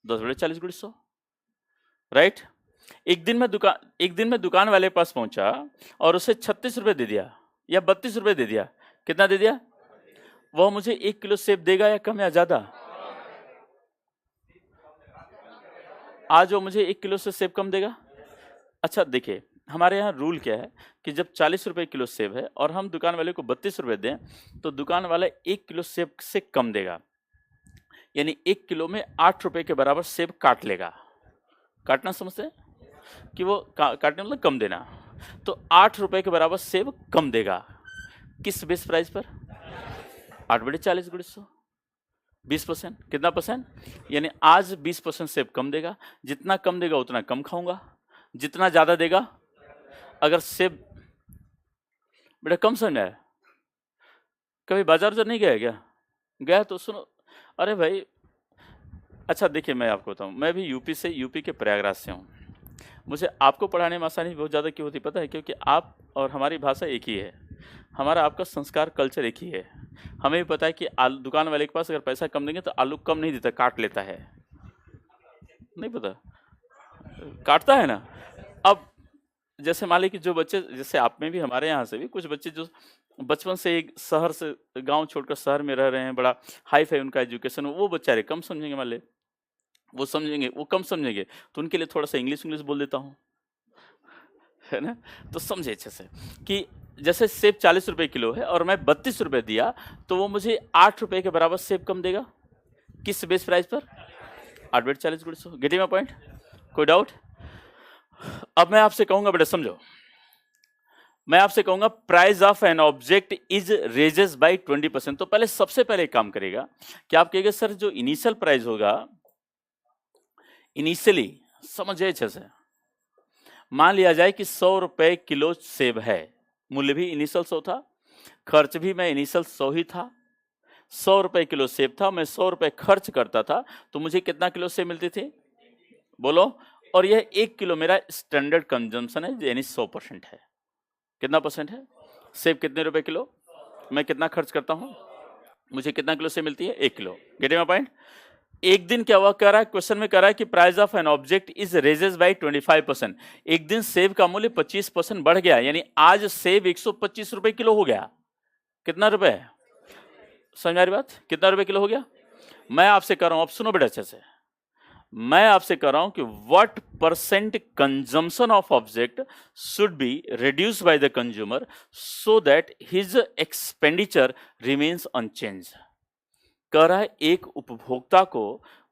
10 बड़े 40 गुणे 100, राइट? एक दिन मैं दुकान वाले पास पहुंचा और उसे 36 रुपए दे दिया या 32 रुपए दे दिया। कितना दे दिया? वह मुझे 1 किलो सेब देगा या कम या ज्यादा? आज वो मुझे 1 किलो से सेब कम देगा। अच्छा देखिए, हमारे यहाँ रूल क्या है कि जब 40 रुपए किलो सेब है और हम दुकान वाले को 32 रुपए दें तो दुकान वाला 1 किलो सेब से कम देगा, यानी 1 किलो में 8 रुपए के बराबर सेब काट लेगा। काटना समझते हैं कि वो काटने मतलब कम देना, तो 8 रुपए के बराबर सेब कम देगा। किस बेस प्राइस पर? 8 बटे 40 गुणे 100, 20%। कितना परसेंट? यानी आज 20% सेब कम देगा। जितना कम देगा उतना कम खाऊंगा, जितना ज्यादा देगा, अगर सेब बेटा कम समझ आया? कभी बाजार तो नहीं गया क्या? गया तो सुनो, अरे भाई अच्छा देखिए मैं आपको बताऊं, मैं भी यूपी के प्रयागराज से हूं। मुझे आपको पढ़ाने में आसानी बहुत ज़्यादा क्यों होती पता है? क्योंकि आप और हमारी भाषा एक ही है, हमारा आपका संस्कार कल्चर एक ही है। हमें भी पता है कि दुकान वाले के पास अगर पैसा कम देंगे तो आलू कम नहीं देता, काट लेता है। नहीं पता? काटता है ना। अब जैसे मान लीजिए कि जो बच्चे, जैसे आप में भी, हमारे यहाँ से भी कुछ बच्चे जो बचपन से एक शहर से गांव छोड़कर शहर में रह रहे हैं, बड़ा हाई फाई उनका एजुकेशन, वो बेचारे कम समझेंगे। मान ले वो समझेंगे, वो कम समझेंगे, तो उनके लिए थोड़ा सा इंग्लिश बोल देता हूँ, है ना? तो समझे अच्छे से कि जैसे सेब 40 रुपए किलो है और मैं 32 रुपए दिया तो वो मुझे 8 रुपए के बराबर सेब कम देगा। किस बेस प्राइस पर? 8 बटे 40 गुणे 100। Getting my point? कोई डाउट? अब मैं आपसे कहूंगा बेटा समझो, मैं आपसे कहूंगा price of an object is raises by 20%। तो पहले सबसे पहले एक काम करेगा कि आप कहेंगे सर जो इनिशियल प्राइस होगा, इनिशियली समझिए अच्छे से, मान लिया जाए कि 100 रुपए किलो सेब है, मूल्य भी इनिशियल 100 था, खर्च भी मैं इनिशियल 100 ही था। 100 रुपए किलो सेब था, मैं 100 रुपए खर्च करता था तो मुझे कितना किलो सेब मिलती थी? बोलो। और यह 1 किलो मेरा स्टैंडर्ड कंजम्पशन है, यानी 100% है। कितना परसेंट है? सेब कितने रुपए किलो? मैं कितना खर्च करता हूं, मुझे कितना किलो सेब मिलती है? 1 किलो। Getting my point? एक दिन क्या हुआ, कह रहा है क्वेश्चन में, कह रहा है कि price of an object is raises by 25%। एक दिन सेब का मूल्य 25% बढ़ गया, यानी आज सेब 125 रुपए किलो हो गया। कितना रुपए? समझ आ रही बात? कितना रुपए किलो हो गया? मैं आपसे कह रहा हूं, अब सुनो बेटा अच्छे से, मैं आपसे कह रहा हूं कि what percent consumption of object should be reduce by the consumer so that his expenditure remains unchange. कह रहा है एक उपभोक्ता को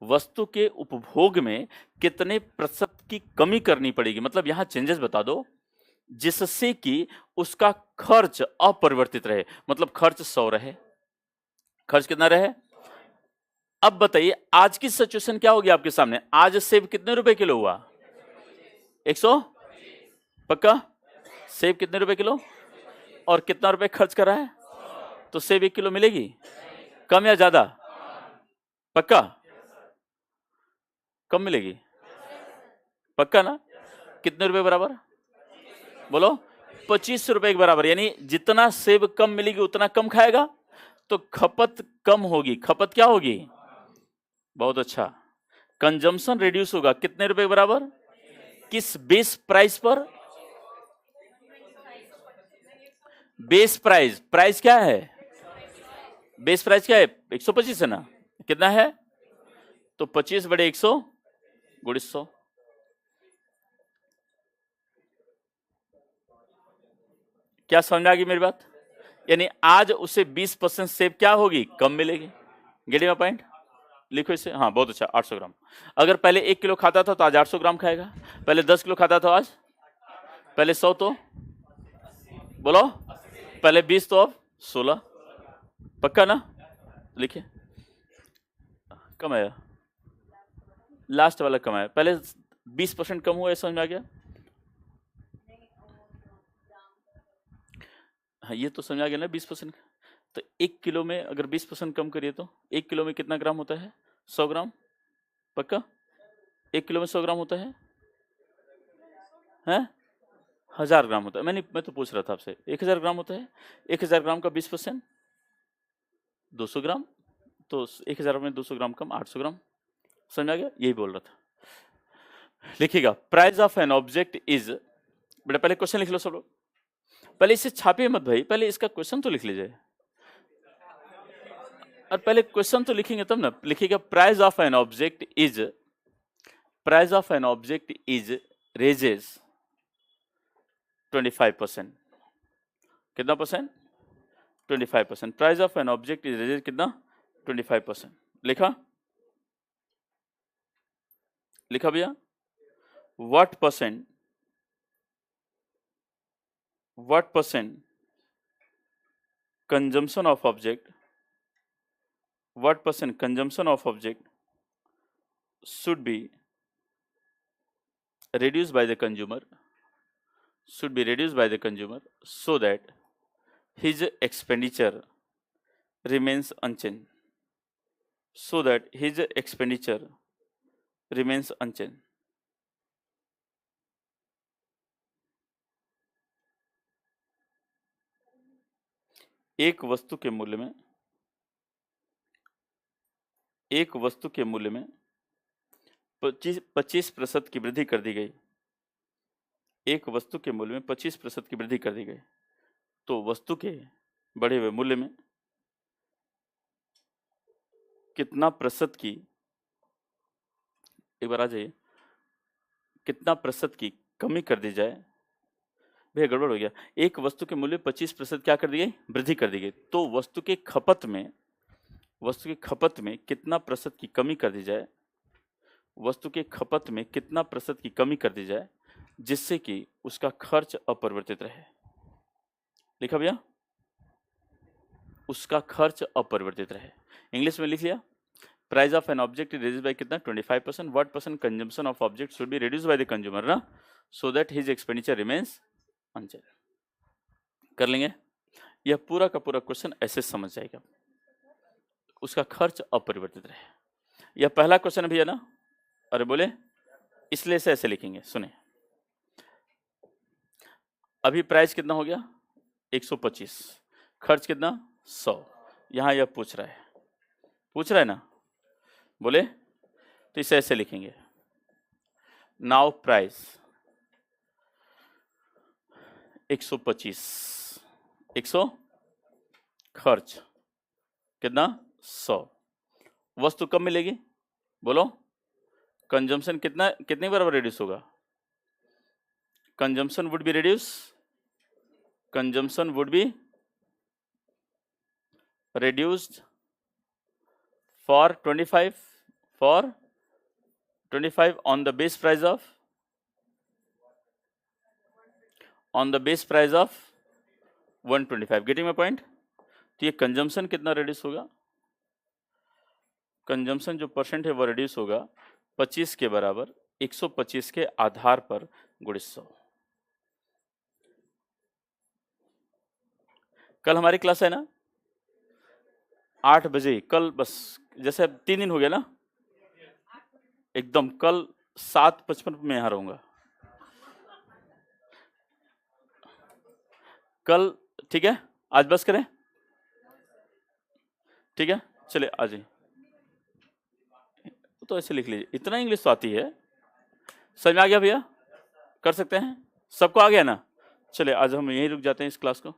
वस्तु के उपभोग में कितने प्रतिशत की कमी करनी पड़ेगी, मतलब यहां चेंजेस बता दो जिससे कि उसका खर्च अपरिवर्तित रहे, मतलब खर्च 100 रहे, खर्च कितना रहे। अब बताइए आज की सिचुएशन क्या होगी आपके सामने, आज सेब कितने रुपए किलो हुआ, 100, पक्का। सेब कितने रुपए किलो और कितना रुपए खर्च कर रहा है, तो सेब 1 किलो मिलेगी, कम या ज्यादा, पक्का कम मिलेगी, पक्का ना। कितने रुपए बराबर, बोलो 25 रुपए के बराबर, यानी जितना सेब कम मिलेगी उतना कम खाएगा, तो खपत कम होगी, खपत क्या होगी, बहुत अच्छा। कंजम्पशन रिड्यूस होगा, कितने रुपए के बराबर, किस बेस प्राइस पर, बेस प्राइस, प्राइस क्या है, बेस प्राइस क्या है, 125 है ना, कितना है, तो 25 बड़े 100 गुणित 100। क्या समझ में आ गई मेरी बात, यानी आज उसे 20% सेब क्या होगी, कम मिलेगी। गेट माय पॉइंट, लिखो इसे, हाँ बहुत अच्छा। 800 ग्राम, अगर पहले 1 किलो खाता था तो आज 800 ग्राम खाएगा, पहले 10 किलो खाता था आज, पहले 100 तो बोलो, पहले 20 तो अब 16, पक्का ना। लिखिए, कम आया, लास्ट वाला कम आया, पहले 20% कम हुआ, समझ में आ गया। हाँ ये तो समझ आ गया ना 20%, तो 1 किलो में अगर 20% कम करिए तो 1 किलो में कितना ग्राम होता है, 100 ग्राम, पक्का 1 किलो में 100 ग्राम होता है, हैं 1000 ग्राम होता है, मैं तो पूछ रहा था आपसे, 1000 ग्राम होता है, 1000 ग्राम का 20% 200 ग्राम, तो 1000 में 200 ग्राम कम 800 ग्राम, समझ आ गया, यही बोल रहा था। लिखिएगा, price of an object is, बेटा पहले क्वेश्चन लिख लो सब लोग, पहले इसे छापिए मत भाई, पहले इसका क्वेश्चन तो लिख लीजिए, और पहले क्वेश्चन तो लिखेंगे तब ना। लिखिएगा, price of an object is, price of an object is raises 25%, कितना percent, 25%, price of an object is raises कितना, 25%, लिखा, लिखा भैया, what percent consumption of object, what percent consumption of object should be reduced by the consumer, should be reduced by the consumer so that his expenditure remains unchanged, so that his expenditure remains unchanged। एक वस्तु के मूल्य में, एक वस्तु के मूल्य में 25% की वृद्धि कर दी गई, एक वस्तु के मूल्य में 25% की वृद्धि कर दी गई, तो वस्तु के बढ़े हुए मूल्य में कितना प्रतिशत की, एक बार आ जाइए, कितना प्रतिशत की कमी कर दी जाए, भैया गड़बड़ हो गया, एक वस्तु के मूल्य 25% क्या कर दी गई, वृद्धि कर दी गई, तो वस्तु के खपत में, वस्तु की खपत में कितना प्रतिशत की कमी कर दी जाए, वस्तु के खपत में कितना प्रतिशत की कमी कर दी जाए जिससे कि उसका खर्च अपरिवर्तित रहे। लिखा भैया, उसका खर्च अपरिवर्तित रहे, इंग्लिश में लिख लिया, price of an object is reduced by कितना, 25%, what percent consumption of object should be reduced by the consumer ना, so that his expenditure remains unchanged. कर लेंगे, यह पूरा का पूरा क्वेश्चन ऐसे समझ जाएगा, उसका खर्च अपरिवर्तित रहे। यह पहला क्वेश्चन है भैया ना, अरे बोले, इसलिए से ऐसे लिखेंगे, सुने, अभी प्राइस कितना हो गया 125, खर्च कितना 100, यहां यह पूछ रहा है ना, बोले, तो इसे ऐसे लिखेंगे, नाउ प्राइस 125, 100, खर्च कितना 100, वस्तु कब मिलेगी, बोलो, कंजम्पशन कितना, कितने बराबर रिड्यूस होगा, consumption would be reduce, consumption would be reduced for 25, for 25 on the base price of 125. Getting my point? तो ये कंजम्पशन कितना रिड्यूस होगा? कंजम्पशन जो परसेंट है वो रिड्यूस होगा 25 के बराबर 125 के आधार पर गुणित 100। कल हमारी क्लास है ना 8 बजे, कल बस जैसे अब 3 दिन हो गया ना, एकदम कल 7:55 में यहाँ रहूंगा कल, ठीक है? आज बस करें, ठीक है? चलिए आ जाइए, तो ऐसे लिख लीजिए, इतना इंग्लिश तो आती है। समझ में आ गया भैया? कर सकते हैं? सबको आ गया ना? चलिए आज हम यहीं रुक जाते हैं इस क्लास को।